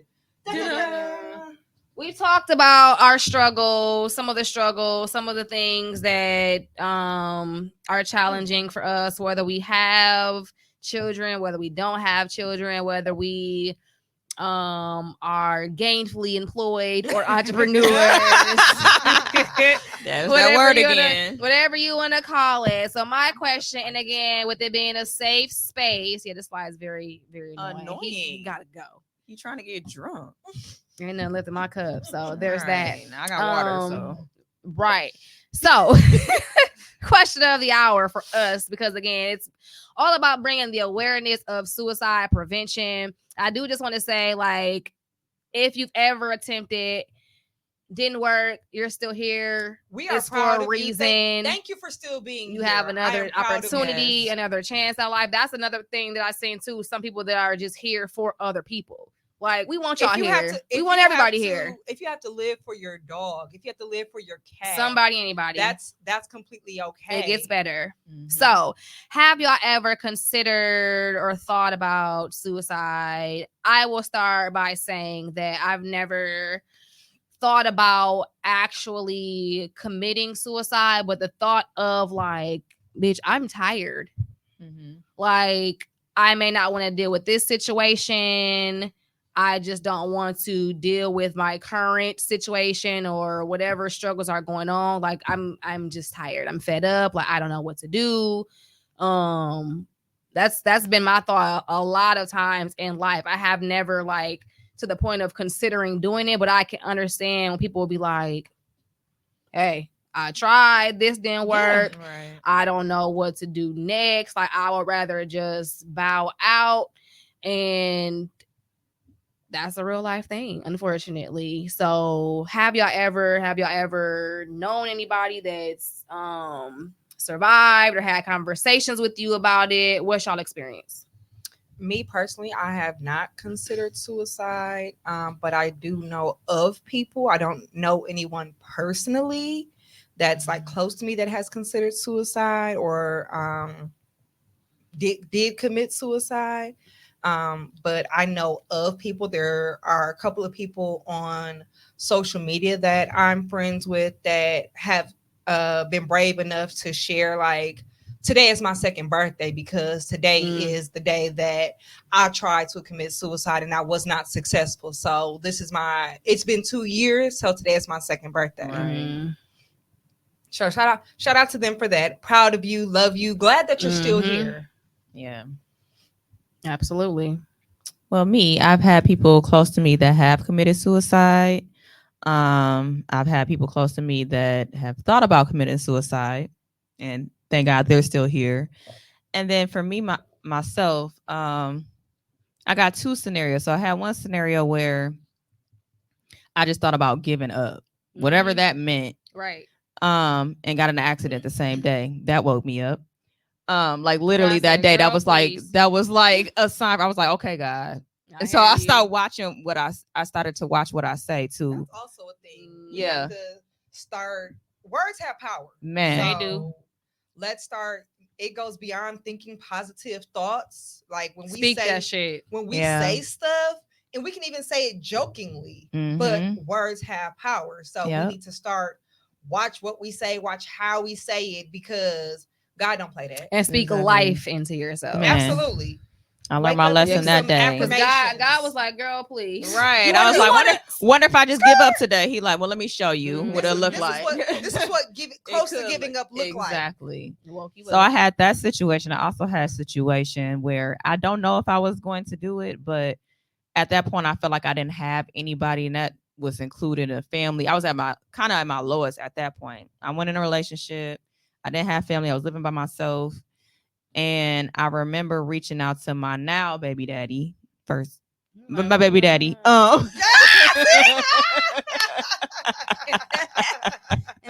the. We've talked about our struggles, some of the things that are challenging for us, whether we have children, whether we don't have children, whether we are gainfully employed or entrepreneurs. There's that word again. Whatever you want to call it. So my question, and again, with it being a safe space, this slide is very, very annoying. He gotta go. You trying to get drunk? Ain't nothing left in my cup. So there's that. Now I got water. So right. So question of the hour for us, because again, it's all about bringing the awareness of suicide prevention. I do just want to say, like, if you've ever attempted, didn't work, you're still here. We are it's proud for a of reason. You. Thank you for still being you here. have another opportunity, another chance at life. That's another thing that I've seen too. Some people that are just here for other people. Like, we want y'all here. We want everybody here. If you have to live for your dog, if you have to live for your cat, somebody, anybody, that's completely okay. It gets better. Mm-hmm. So, have y'all ever considered or thought about suicide? I will start by saying that I've never thought about actually committing suicide, but the thought of, like, bitch, I'm tired. Mm-hmm. Like, I may not want to deal with this situation. I just don't want to deal with my current situation or whatever struggles are going on. Like, I'm just tired. I'm fed up. Like, I don't know what to do. That's been my thought a lot of times in life. I have never, like, to the point of considering doing it, but I can understand when people will be like, hey, I tried, this didn't work. Yeah, right. I don't know what to do next. Like, I would rather just bow out, and that's a real life thing, unfortunately. So have y'all ever known anybody that's survived or had conversations with you about it? What's y'all experience? Me personally, I have not considered suicide, but I do know of people. I don't know anyone personally that's like close to me that has considered suicide or did commit suicide. But I know of people. There are a couple of people on social media that I'm friends with that have been brave enough to share, like, today is my second birthday because today is the day that I tried to commit suicide and I was not successful. So it's been 2 years. So today is my second birthday. Right. So shout out to them for that. Proud of you. Love you. Glad that you're still here. Yeah. Absolutely. Well, I've had people close to me that have committed suicide. I've had people close to me that have thought about committing suicide, and thank God they're still here. And then for me, myself, I got two scenarios. So I had one scenario where I just thought about giving up, whatever that meant. Right. And got in an accident the same day. That woke me up. Like literally that day, that was like a sign. I was like, okay, God. And so I started watching I started to watch what I say too. That's also a thing. Yeah. You have to start. Words have power. Man. They do. Let's start. It goes beyond thinking positive thoughts. Like when we speak say that shit. When we say stuff, and we can even say it jokingly, but words have power. So we need to start. Watch what we say. Watch how we say it, because God don't play that. And speak life into yourself. Man. Absolutely. I learned my lesson that day. Because God was like, girl, please. Right. I was like, wonder if I just give up today. He like, well, let me show you what it'll look like. This is what close to giving up look like. Exactly. So I had that situation. I also had a situation where I don't know if I was going to do it, but at that point, I felt like I didn't have anybody, and that was included in a family. I was at my lowest at that point. I went in a relationship. I didn't have family. I was living by myself. And I remember reaching out to my now baby daddy first. My baby daddy. And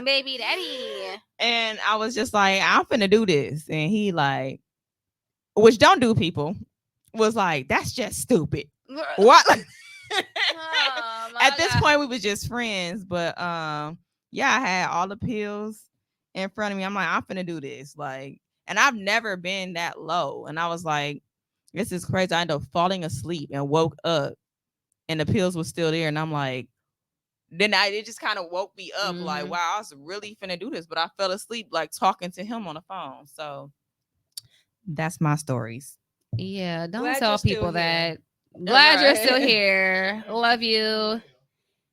baby daddy. And I was just like, I'm finna do this. And he like, which don't do people, was like, that's just stupid. What? At this point, we was just friends. But yeah, I had all the pills in front of me. I'm like, I'm finna do this. Like, and I've never been that low. And I was like, this is crazy. I ended up falling asleep and woke up and the pills were still there. And I'm like, it just kind of woke me up. Like, wow, I was really finna do this. But I fell asleep, like talking to him on the phone. So that's my stories. Yeah. Don't tell people that Glad you're Right. still here. Love you.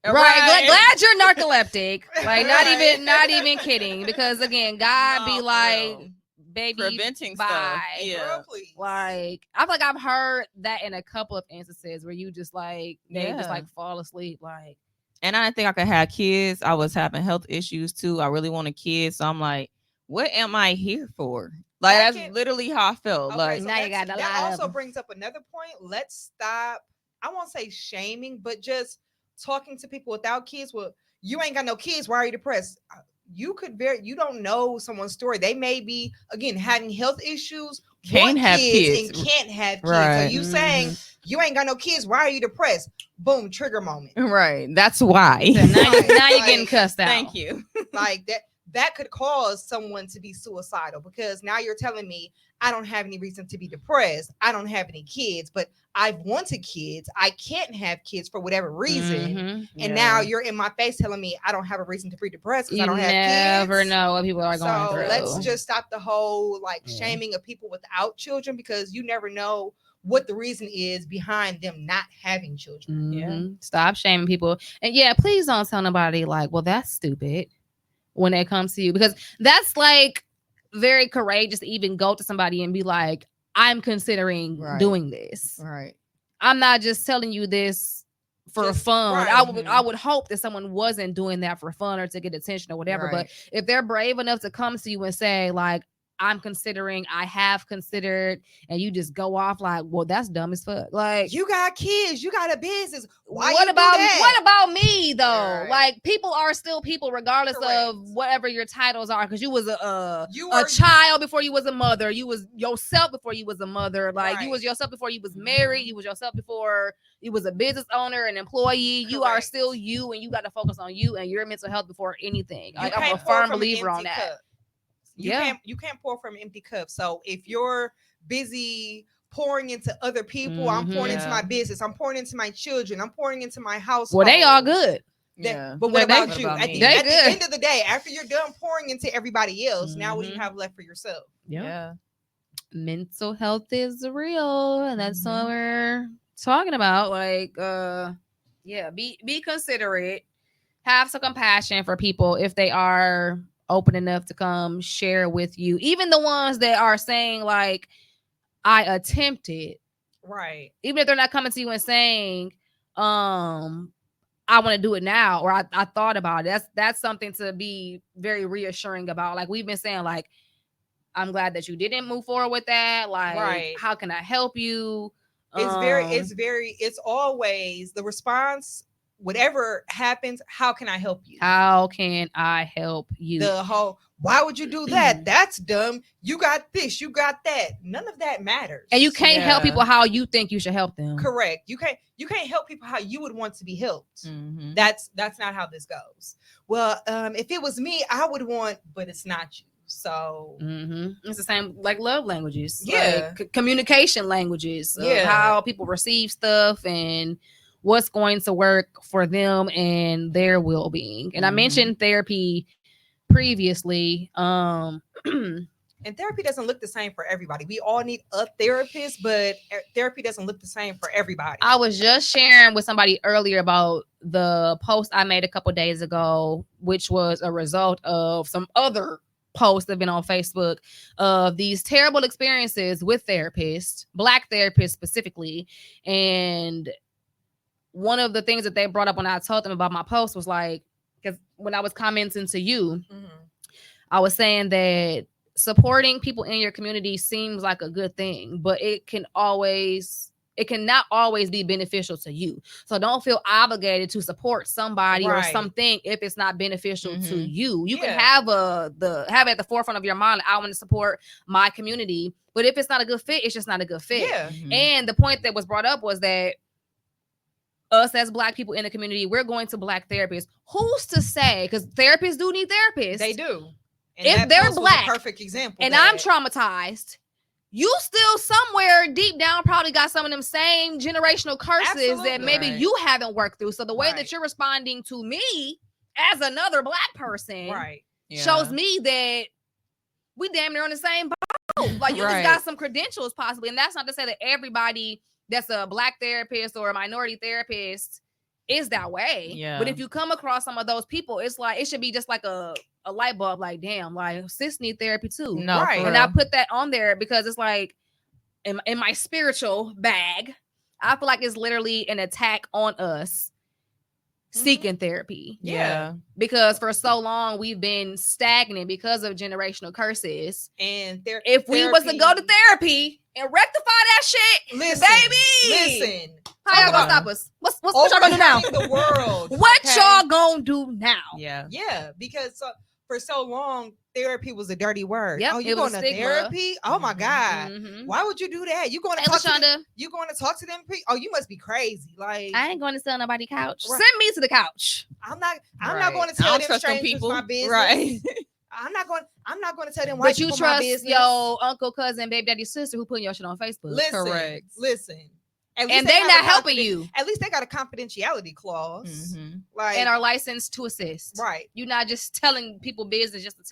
Right. Right. Glad you're narcoleptic. Like Right. not even kidding. Because again, God be No, for like, real. baby, Preventing bye. stuff. Yeah. Girl, please. Like I feel like I've heard that in a couple of instances where you just like they just Yeah. like fall asleep. Like And I didn't think I could have kids. I was having health issues too. I really wanted kids. So I'm like, what am I here for? Like, That that's can- literally how I felt. Okay, Like, so now you that's- got a that lot of also them. brings up another point. Let's stop. I won't say shaming, but just talking to people without kids. Well, you ain't got no kids. Why are you depressed? You don't know someone's story. They may be again having health issues, Can't want have kids. and can't have kids. Right. So you saying you ain't got no kids? Why are you depressed? Boom, trigger moment. right. That's why. So now, Right, now you're like, getting cussed out. Thank you. Like that could cause someone to be suicidal because now you're telling me I don't have any reason to be depressed. I don't have any kids, but I've wanted kids. I can't have kids for whatever reason. Mhm. And now you're in my face telling me I don't have a reason to be depressed because You I don't have never kids. know what people are going So through. let's just stop the whole like Yeah. shaming of people without children because you never know what the reason is behind them not having children. Mhm. Stop shaming people. And yeah, please don't tell nobody like, well, that's stupid when it comes to you, because that's like very courageous to even go to somebody and be like, I'm considering Right. doing this. Right. I'm not just telling you this for Just- fun. right. I would hope that someone wasn't doing that for fun or to get attention or whatever. Right. But if they're brave enough to come to you and say, like, I'm considering, I have considered, and you just go off like, well, that's dumb as fuck. Like, You got kids, you got a business. Why what you about do that? what about me though? Right. Like, people are still people regardless of Correct. whatever your titles are, because you was a You a were- child before you was a mother. You was yourself before you was a mother. Like, you Right. was yourself before you was married. You was yourself before you was a business owner, an employee. You are Correct. still you, and you got to focus on you and your mental health before anything. You Like, I'm a can't pour firm from an believer on empty that. cup. You Yeah. can't pour from an empty cup. So if you're busy pouring into other people, I'm pouring into Yeah. my business, I'm pouring into my children, I'm pouring into my household. Well, they all good. But what They- about what you? about At, me? the, They at the good. end of the day, after you're done pouring into everybody else, now what do you Mhm. have left for yourself? Yeah. Mental health is real, and that's Mm-hmm. what we're talking about. Like, yeah, be considerate, have some compassion for people if they are open enough to come share with you, even the ones that are saying like, I attempted, Right. even if they're not coming to you and saying, I want to do it now, or I thought about it. That's something to be very reassuring about. Like, we've been saying, like, I'm glad that you didn't move forward with that. Like, Right. how can I help you? It's always the response, whatever happens, how can I help you? How can I help you? The whole, why would you do that? That's dumb. You got this, you got that. None of that matters. And you can't help Yeah. people how you think you should help them. Correct. You can't help people how you would want to be helped. Mhm. That's not how this goes. Well, if it was me, I would want, but it's not you. So It's the same like love languages, Yeah. like communication languages, of Yeah. how people receive stuff and what's going to work for them and their well-being. And I Mhm. mentioned therapy previously. and therapy doesn't look the same for everybody. We all need a therapist, but therapy doesn't look the same for everybody. I was just sharing with somebody earlier about the post I made a couple days ago, which was a result of some other posts that have been on Facebook of these terrible experiences with therapists, Black therapists specifically. And one of the things that they brought up when I told them about my post was like, because when I was commenting to you, Mhm. I was saying that supporting people in your community seems like a good thing, but it cannot always be beneficial to you. So don't feel obligated to support somebody or Right. something if it's not beneficial to Mhm. you. You can Yeah. have have it at the forefront of your mind, I want to support my community, but if it's not a good fit, it's just not a good fit. Yeah. Mhm. And the point that was brought up was that us as Black people in the community, we're going to Black therapists. Who's to say? Because therapists do need therapists. They do. And If that they're post was a Black perfect example. and that- I'm traumatized, you still somewhere deep down probably got some of them same generational curses that Absolutely. maybe Right. you haven't worked through. So the way Right. that you're responding to me as another Black person right. shows me that we damn near on the same boat. Like, you just Right. got some credentials possibly. And that's not to say that everybody that's a Black therapist or a minority therapist is that way. Yeah. But if you come across some of those people, it's like it should be just like a light bulb, like, damn, like sis need therapy too. No, Right. for And I real. put that on there because it's like in my spiritual bag, I feel like it's literally an attack on us seeking therapy. Yeah. Because for so long we've been stagnant because of generational curses. And If we was to go to therapy and rectify that shit, listen, baby, listen. how y'all gonna about- stop us? What y'all gonna do now? Overcoming the world. What okay? y'all gonna do now? Yeah. Yeah, because for so long, therapy was a dirty word. Yep, Oh, it you was going a to stigma. therapy? Oh my God. Mhm. Why would you do that? You going to Hey, talk to them? LaShonda, You going to talk to them? Oh, you must be crazy. Like I ain't going to sit on nobody's couch. Right. Send me to the couch. I'm not Right. going to I tell don't them trust them strangers people. my business. Right. I'm not going to tell them white But you people my trust business. your uncle, cousin, baby daddy, sister who putting your shit on Facebook. Listen, Correct. listen. At least And they have not a helping confiden- you At least they got a confidentiality clause. Mhm. Like and are licensed to assist. right. You're not just telling people business just to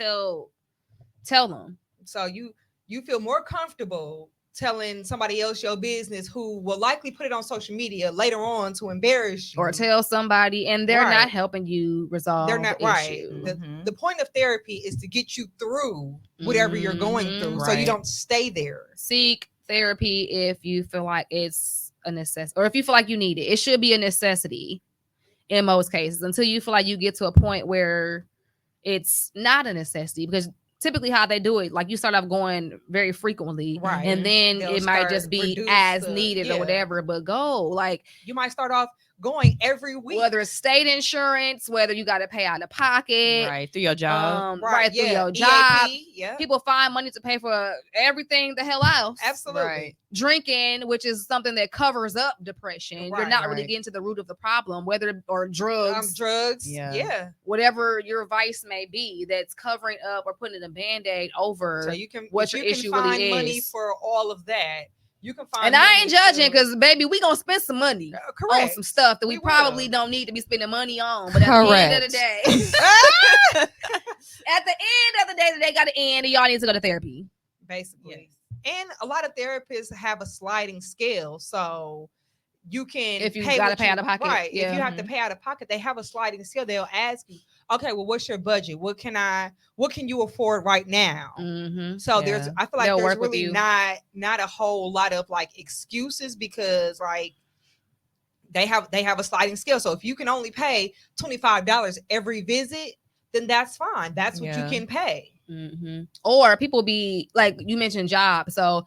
tell them. So you feel more comfortable telling somebody else your business who will likely put it on social media later on to embarrass you Or tell somebody and they're Right. not helping you resolve They're not the right. issue. The point of therapy is to get you through whatever you're going Mhm. through, so you Right. don't stay there. Seek therapy if you feel like it's a necessity or if you feel like you need it. It should be a necessity in most cases until you feel like you get to a point where it's not a necessity, because typically how they do it, like you start off going very frequently, Right. and then They'll it might start just be reduce as the- needed yeah. or whatever, but go like You might start off going every week. whether it's state insurance, whether you got to pay out of pocket, Right. Through your job. right through your EAP, job. yeah, People find money to pay for everything the hell else. absolutely. Right. Drinking, which is something that covers up depression. You're Right, not really right. getting to the root of the problem, whether or drugs, Drugs, Yeah. yeah. whatever your vice may be, that's covering up or putting a band-aid over. So you can what if your you issue can find really money is. for all of that. You can find And I ain't money judging to- because baby, we gonna spend some money on correct. some stuff that we We probably will. don't need to be spending money on. But at the end of the day, at the end of the day, the day got to end, and y'all need to go to therapy. Basically. And a lot of therapists have a sliding scale, so you can If you pay gotta what pay out of pocket, right? If yeah. you have to pay out of pocket, they have a sliding scale. They'll ask you, okay, well, what's your budget? What can you afford right now? Mm-hmm. So Yeah. there's I feel like They'll there's work with really you. not a whole lot of like excuses, because like they have a sliding scale. So if you can only pay $25 every visit, then that's fine. That's what Yeah. you can pay. Mm-hmm. Or people be like, you mentioned job. So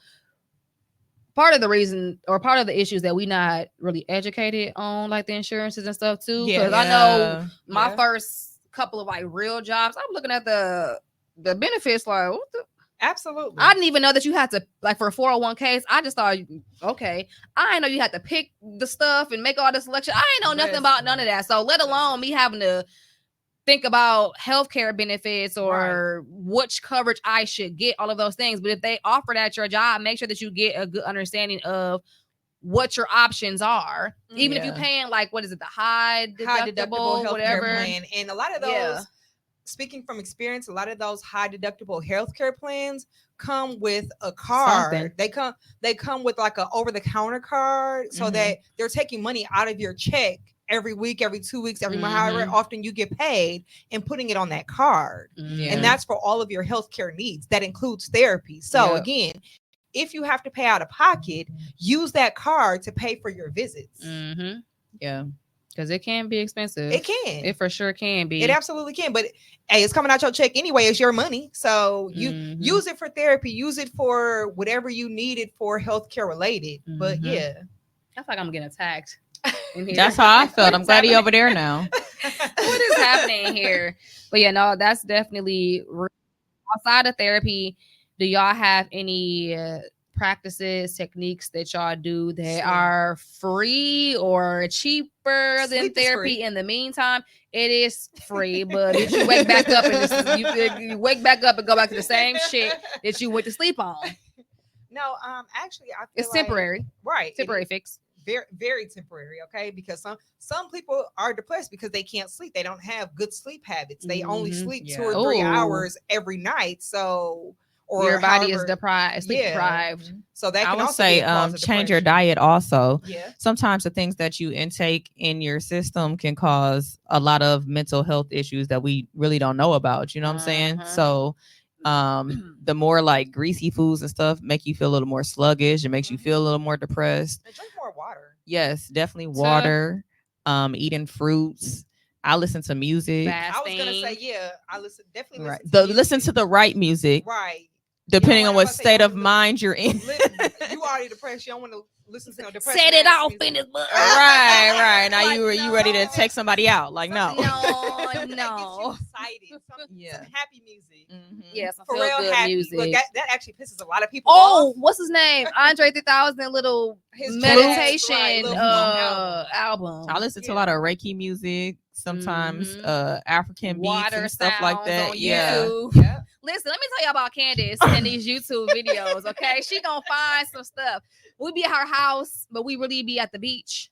part of the reason or part of the issues that we not really educated on like the insurances and stuff too. Yeah. Because I know Yeah. my Yeah. first couple of like real jobs, I'm looking at the benefits like, what the? Absolutely. I didn't even know that you had to, like, for 401ks. I just thought, okay, I didn't know you had to pick the stuff and make all the selection. I ain't know nothing about none of that. So let alone me having to think about healthcare benefits or which coverage I should get, all of those things. But if they offer that at your job, make sure that you get a good understanding of what your options are. Even if you're Yeah. paying like, what is it, the high high deductible, healthcare whatever. plan. And a lot of those, Yeah. speaking from experience, a lot of those high deductible healthcare plans come with a card. Something. They come with like a over the counter card, so Mhm. that they're taking money out of your check every week, every 2 weeks, every month, however Mhm. often you get paid, and putting it on that card. Yeah. And that's for all of your healthcare needs. That includes therapy. So Yep. again, if you have to pay out of pocket, use that card to pay for your visits. Mm-hmm. Yeah. Because it can be expensive. It can. It for sure can be. It absolutely can. But hey, it's coming out your check anyway. It's your money. So you Mhm. use it for therapy, use it for whatever you need it for healthcare related. But Mhm. yeah. I feel like I'm getting attacked in here. That's how I felt. I'm What's glad he happening? over there now. What is happening here? But yeah, no, that's definitely outside of therapy. Do y'all have any practices, techniques that y'all do that Sleep. are free or cheaper than Sleep is therapy? free. In the meantime, it is free, but if you wake back up and you wake back up and go back to the same shit that you went to sleep on, No, actually I feel it's like, temporary. right. it Temporary is fix. very, very temporary, okay? Because some people are depressed because they can't sleep. They don't have good sleep habits. They only Mhm. sleep 2 Yeah. or 3 Ooh. hours every night. So or your body is however- deprived, sleep Yeah. deprived. So that I can would also say be a cause of change your depression. diet also. Yeah. Sometimes the things that you intake in your system can cause a lot of mental health issues that we really don't know about. You know what I'm saying? Uh-huh. So the more like greasy foods and stuff make you feel a little more sluggish. It makes you feel a little more depressed. And drink more water. Yes, definitely water. Eating fruits. I listen to music. I was gonna say, Fasting. yeah, I definitely Right. listen to Listen to music. the right music, Right. depending You on don't what wanna- state you of wanna mind you're in. You already depressed. You don't want to listen to no depression. Set it ass off music. in his butt. Right. Now Like, you ready to no. take somebody out? Like no. No, Something that no. gets you excited. Yeah. Some happy music. Mhm. Yeah, some For feel real good happy. music. Look, that actually pisses a lot of people Oh, off. what's his name? Andre 3000 little His meditation jazz, right, little folk album. I listen to a lot of Reiki music, sometimes Mhm. African beats Water and stuff like sounds that. on Yeah. YouTube. Yeah. Listen, let me tell you about Candace and these YouTube videos, okay? She gonna find some stuff. We be at her house, but we really be at the beach.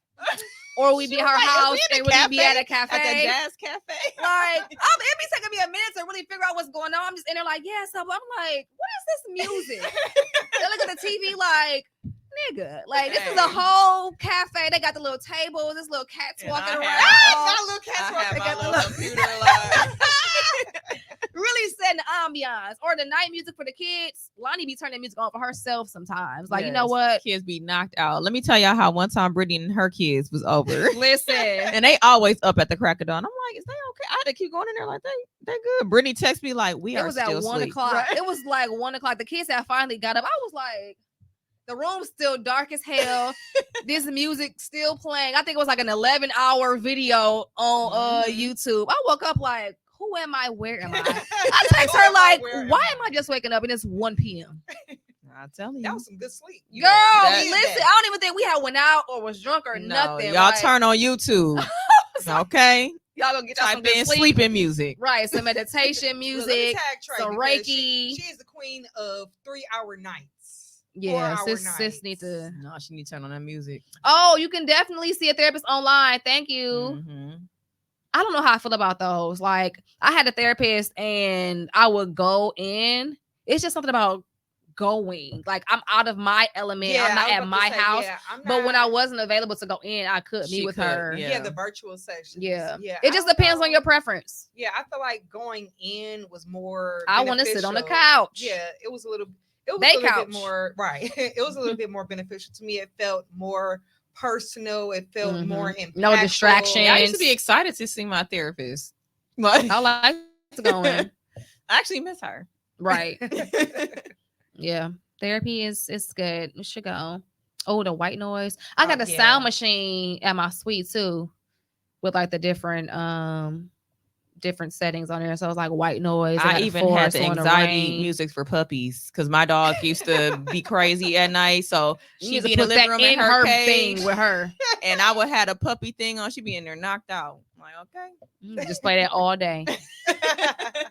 Or we be at her house and really be at a cafe. At the jazz cafe. Like, it be taking me a minute to really figure out what's going on. I'm just in there like, yeah, so I'm like, what is this music? They look at the TV like, nigga, like this is a whole cafe. They got the little tables, this little cats And walking I around. Not little cats I walking. have They my got the little little computer like Really setting the ambiance. Or the night music for the kids. Lonnie be turning music on for herself sometimes. Like, you know Yes. what? Kids be knocked out. Let me tell y'all how one time Brittany and her kids was over. Listen. And they always up at the crack of dawn. I'm like, is they okay? I had to keep going in there like they good. Brittany texted me like, we It are was at still 1 asleep. o'clock. Right. It was like 1 o'clock. The kids had finally got up. I was like, the room's still dark as hell. This music still playing. I think it was like an 11-hour video on YouTube. I woke up like, who am I? Where am I? I text her like, why am I just waking up and it's 1 p.m.? I tell you. That was some good sleep. Girl, needed listen, that. I don't even think we had went out or was drunk or No, nothing. y'all Like, turn on YouTube. Okay. y'all gonna get y'all some Type good in sleep. sleeping music. Right, some meditation Look, let me music. tag Trey some because Reiki. She is the queen of 3-hour nights. Yeah, 4-hour sis nights. need to. No, she need to turn on that music. Oh, you can definitely see a therapist online. Thank you. Mhm. I don't know how I feel about those. Like, I had a therapist and I would go in. It's just something about going. Like, I'm out of my element. Yeah, I'm not I was at about to my say, house. yeah, I'm But when I not- wasn't available to go in, I could She meet with could, her. yeah. yeah, the virtual sessions. Yeah. yeah. It I just don't depends on know. your preference. Yeah, I feel like going in was more. I want to sit on the beneficial. couch. Yeah, it was a little. It was They a little couch. bit more right. It was a little bit more beneficial to me. It felt more personal. It felt Mhm. more impactful. No distraction. Yeah, I used to be excited to see my therapist. Like, I like to go in. I actually miss her. Right. Yeah. Therapy is good. You should go. Oh, the white noise. I got Oh, the yeah. sound machine at my suite too, with like the different settings on there. So it's like white noise. I got a even had forest the on anxiety rain. music for puppies because my dog used to be crazy at night. So You she'd need to be in the put living that room in in her thing cage, with her. and I would have a puppy thing on. She'd be in there knocked out. I'm like, okay. You can just play that all day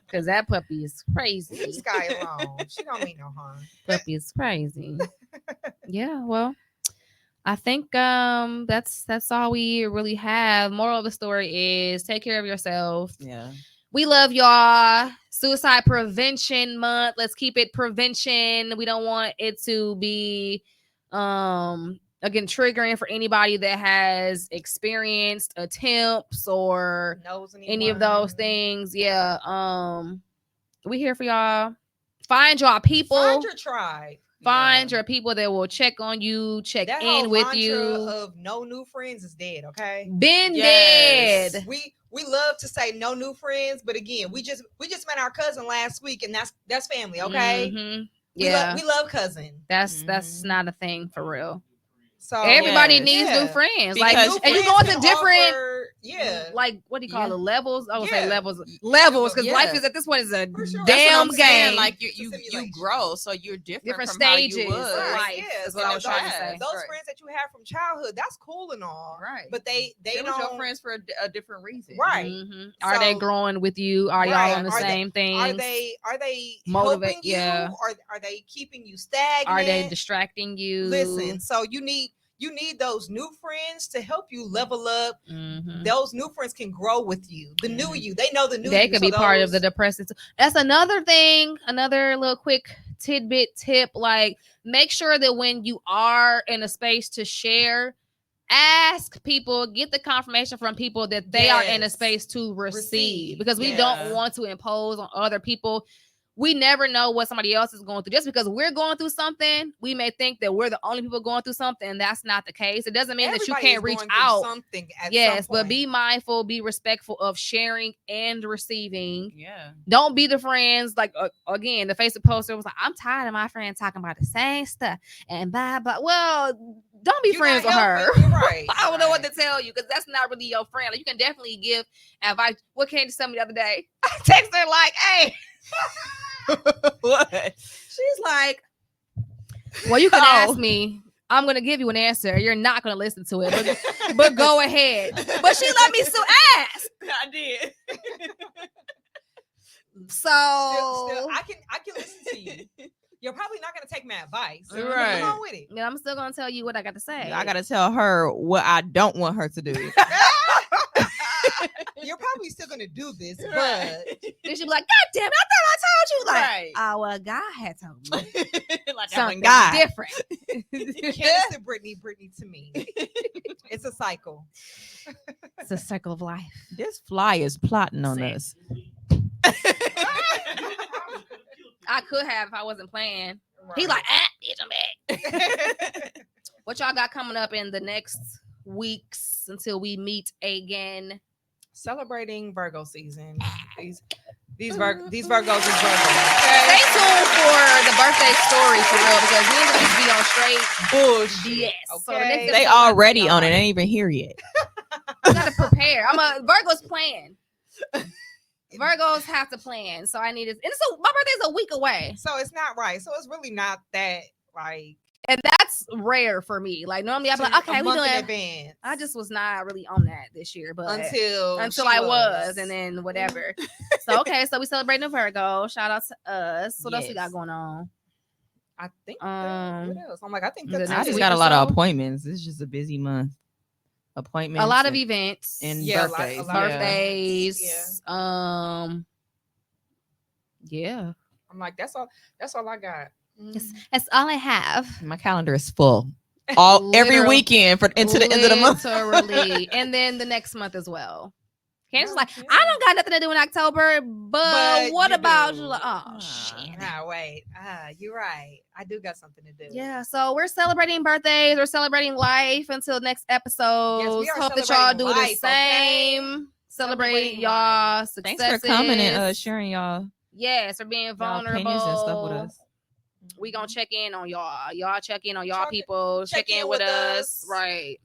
because that puppy is crazy. Leave Sky alone. She don't mean no harm. Puppy is crazy. Yeah, well, I think that's all we really have. Moral of the story is take care of yourself. Yeah. We love y'all. Suicide Prevention Month. Let's keep it prevention. We don't want it to be again triggering for anybody that has experienced attempts or Knows any of those anyone. things. Yeah. We here for y'all. Find y'all people. Find your tribe. Find Yeah. your people that will check on you, check That in whole with mantra you. of no new friends is dead. Okay. Been Yes. dead. We love to say no new friends, but again, we just met our cousin last week, and that's family. Okay. Mhm. We Yeah. we love cousin. That's Mhm. not a thing for real. So Everybody Yes. needs Yeah. new friends. Because Like, new and you friends go into can different, offer- yeah. like, what do you call Yeah. it? Levels? I would say Yeah. levels, because Yeah. life is at this point is a For sure. That's what damn I'm saying. game. Like It's a you simulation. grow, so you're different Different from how stages you of was. life. Yeah, is what I was trying to so say. Those Right. friends that you have from childhood, that's cool and all. Right. But they They was don't. your friends for a different reason. Right. Mhm. Are they So- growing with you? Are y'all Right. on the Are they- same thing? Are they Motivate- helping you? yeah. Are they keeping you stagnant? Are they distracting you? Listen, so you need those new friends to help you level up. Mhm. Those new friends can grow with you. The new you, they know the new They you. could so be part of those- the depressive. That's another thing. Another little quick tidbit tip. Like, make sure that when you are in a space to share, ask people, get the confirmation from people that they are in a space to receive, because we don't want to impose on other people. We never know what somebody else is going through. Just because we're going through something, we may think that we're the only people going through something, and that's not the case. It doesn't mean that you can't reach out. Yes, but be mindful, be respectful of sharing and receiving. Yeah. Don't be the friends, like, again, the Facebook poster was like, I'm tired of my friend talking about the same stuff and blah, blah. Well, don't be friends with her. Right. I don't know what to tell you, because that's not really your friend. Like, you can definitely give advice. What Candy told me the other day? I text her like, hey. What? She's like, well, you can ask me. I'm going to give you an answer. You're not going to listen to it, but go ahead. But she let me still ask. I did. So still, I can listen to you. You're probably not going to take my advice. Right. Come on with it. Yeah, I'm still going to tell you what I got to say. I got to tell her what I don't want her to do. You're probably still going to do this, but then she'll be like, God damn it, I thought I told you. Like, Right. oh, well, God had told me. Like Something God. different. Candace to Brittany, Brittany to me. It's a cycle. It's a circle of life. This fly is plotting on Same. us. I could have if I wasn't playing. Right. He like, bitch, I'm back. What y'all got coming up in the next weeks until we meet again? Celebrating Virgo season. These Virgos is Virgo. Stay tuned for the birthday stories for real, because we need to be on straight bullshit. Yes. Okay. So the next They already on it. They ain't even here yet. I gotta prepare. Virgos plan. Virgos have to plan. So I need it. And so my birthday's a week away. So it's not right. So it's really not that like. And that's rare for me. Like normally I'd be like, okay, we doing advance. I just was not really on that this year, but until I was, and then whatever. So okay, so we celebrating a Virgo. Shout out to us. What else we got going on? I think what else? I'm like, I think that's I just got a lot of appointments. It's just a busy month. Appointments. A lot of events and birthdays. A lot birthdays. Yeah. I'm like, that's all I got. That's all I have. My calendar is full. Every weekend into the end of the month. Literally. And then the next month as well. Candace's like, I don't got nothing to do in October, but what about you? Like, oh shit. Nah, wait. You're right. I do got something to do. Yeah, so we're celebrating birthdays, we're celebrating life until next episode. Yes, we are hope that y'all do life, the same. Okay? Celebrate y'all successes. Thanks for coming and sharing y'all. Yes, for being vulnerable opinions and stuff with us. We gonna check in on y'all. Y'all check in on y'all people. Check in with us. Right.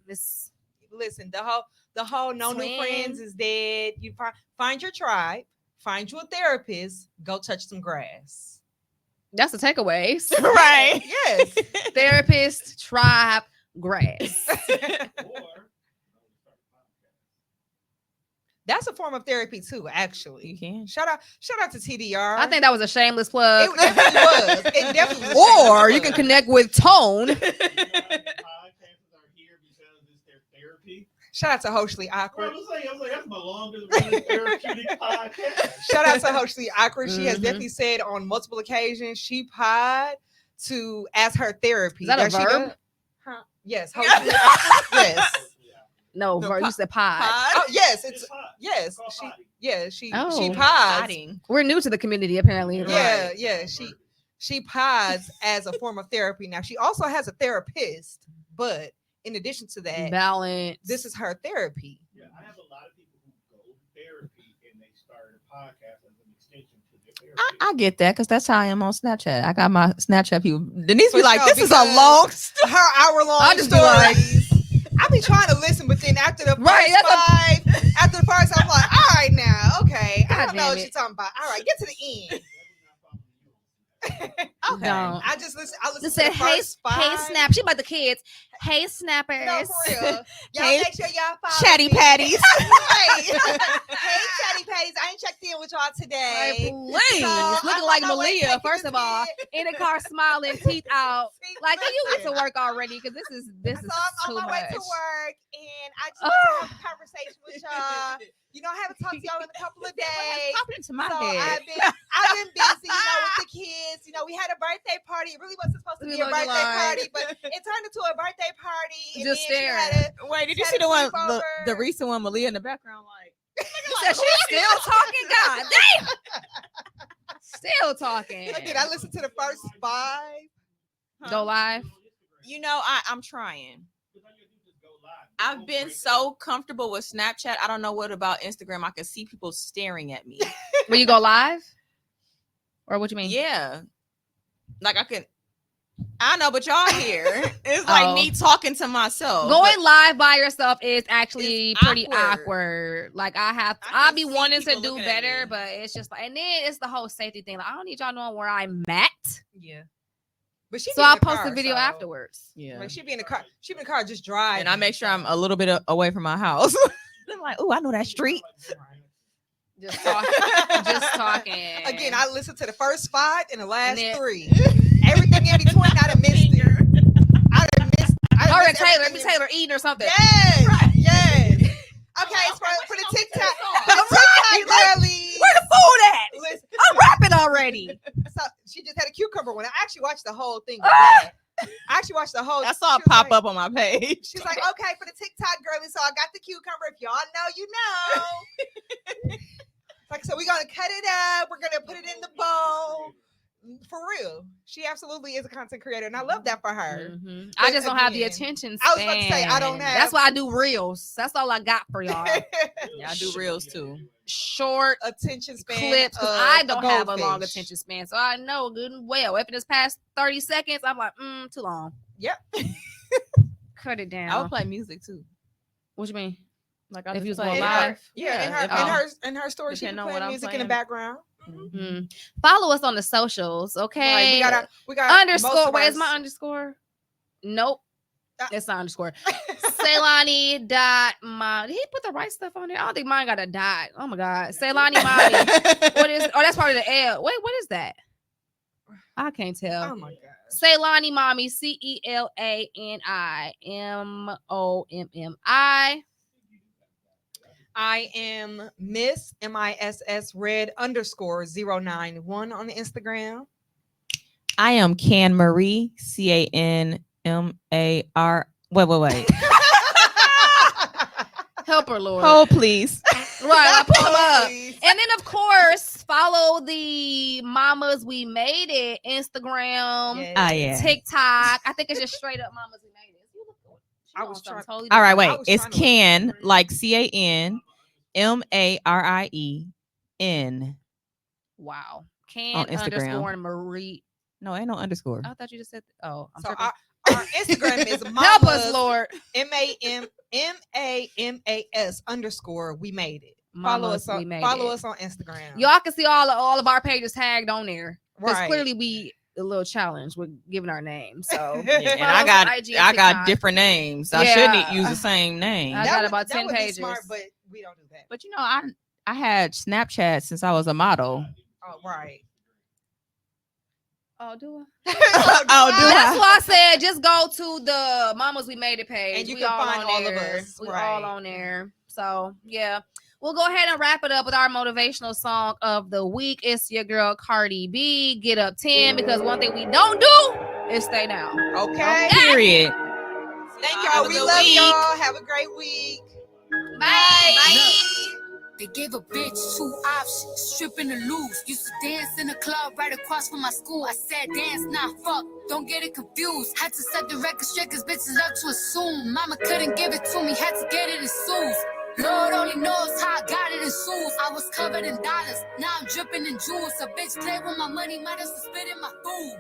Listen, the whole no new friends is dead. You find your tribe, find you a therapist, go touch some grass. That's the takeaways. Right. Yes. Therapist, tribe, grass. That's a form of therapy too, actually. You can. Shout out to TDR. I think that was a shameless plug. It definitely was. It definitely was. Or you can connect with Tone. Shout out to Hoshly Awkward. I'm like, that's my longest running therapeutic podcast. Shout out to Hoshly Awkward. She has definitely said on multiple occasions she pod to ask her therapy. Is that a verb? Huh? Yes. Hoshly Awkward. Yes. No, you said pod. Oh, yes, it's pod. Yes. She Oh. pods. We're new to the community, apparently. Yeah, yeah. She pods as a form of therapy. Now she also has a therapist, but in addition to that, balance. This is her therapy. Yeah, I have a lot of people who go to therapy and they started a podcast as an extension to their therapy. I get that because that's how I am on Snapchat. I got my Snapchat people. Denise For be like, sure, this is a long story. Her hour-long I just be like, stories. I be trying to listen, but then after the after the first, I'm like, all right now, okay. I don't know what you're talking about. All right, get to the end. Okay. Don't. I listen Just to said, the first hey, snap. She about the kids. Hey, snappers. No, for real. Y'all Hey, make sure y'all follow Chatty me. patties. Right. Hey, chatty patties. I ain't checked in with y'all today. Please. So, Looking I'm like on my way Malia, taking first this of all. kid. In the car smiling, teeth out. See, Like, can you get to listen. work already? Because this is So I'm too on my way to much. work, and I just want to have a conversation with y'all. You know, I haven't talked to y'all in a couple of days. Popping into my So head. I've been busy, with the kids. We had a birthday party. It really wasn't supposed to be a birthday party, but it turned into a birthday party. And Just then staring. Wait, did you see the one, the recent one, Malia in the background? Like, You said she's still talking. God damn. Still talking. Did I listen to the first 5? Go live. I'm trying. I've been so comfortable with Snapchat. I don't know what about Instagram. I can see people staring at me. Will you go live? Or what you mean? Yeah. Like I know, but y'all here. It's like me talking to myself. Going live by yourself is actually pretty awkward. awkward. Like I'll be wanting to do looking at better, me. but it's just like, and then it's the whole safety thing. Like I don't need y'all knowing where I'm at. Yeah. But she So I'll post a video afterwards. Yeah. Like she be in the car. She be in the car just driving. And I make sure I'm a little bit away from my house. I'm like, oh, I know that street. Just talking. Just talking. Again, I listened to the first 5 and the last 3. Everything in between, I done missed it. Or Taylor eating or something. Yes. Right. Yes. Okay, it's for the TikTok. Girly. Where the food at? Listen, I'm rapping already. so she just had a cucumber one. I actually watched the whole thing. I actually watched the whole. I saw it pop up on my page. She's like, okay, for the TikTok girly. So I got the cucumber. If y'all know, you know. Like, so we're gonna cut it up. We're gonna put it in the bowl. For real, she absolutely is a content creator, and I love that for her. Mm-hmm. I just don't have the attention span. I was about to say I don't have. That's why I do reels. That's all I got for y'all. Yeah, I do reels too. Short attention span clips. I don't have a long goldfish. attention span, so I know good and well. If it's past 30 seconds, I'm like, too long. Yep. Cut it down. I would play music too. What you mean? Like I if you was play going live? In her story, she can play music in the background. Mm-hmm. Follow us on the socials, okay? Right, we got underscore. Where's my underscore? Nope, it's not underscore. Ceylani dot mommy. Did he put the right stuff on there? I don't think mine got a dot. Oh my god, Ceylani mommy. What is? Oh, that's part of the L. Wait, what is that? I can't tell. Oh my god. Ceylani mommy. CELANIMOMMI. I am Miss MISS Red _091 on Instagram. I am Can Marie CANMAR. Wait. Help her, Lord. Oh, please. Right, I pull them up. And then, of course, follow the Mamas We Made It Instagram, Yes. TikTok. I think it's just straight up Mamas We Made It. I was trying. Totally All right, different. wait. It's Can, like CANMARIEN. Wow. Can On Instagram. underscore Marie. No, ain't no underscore. I thought you just said. Oh, I'm So tripping. our Instagram is Help Mamas, us, Lord. MAMAS _ We Made It. Follow us on Instagram. Y'all can see all of our pages tagged on there. Because Right. clearly we a little challenge with giving our names. So Yeah, and follow us on IG and I got TikTok. different names. I Yeah. shouldn't use the same name. I got about 10 would be pages. smart, but we don't do that. But I had Snapchat since I was a model. Oh, right. Oh, do I? Oh, do That's why I said just go to the Mamas We Made It page. And you we can all find on all there. of us. We Right. all on there. So yeah. We'll go ahead and wrap it up with our motivational song of the week. It's your girl Cardi B. Get up 10, because one thing we don't do is stay down. Okay. Period. Thank y'all. We love y'all. Have a great week. Bye. They gave a bitch 2 options, stripping or lose. Used to dance in the club right across from my school. I said dance, nah, fuck, don't get it confused. Had to set the record straight cause bitches love to assume. Mama couldn't give it to me, had to get it in shoes. Lord only knows how I got it in shoes. I was covered in dollars, now I'm dripping in jewels. A bitch play with my money, might as well spit in my food.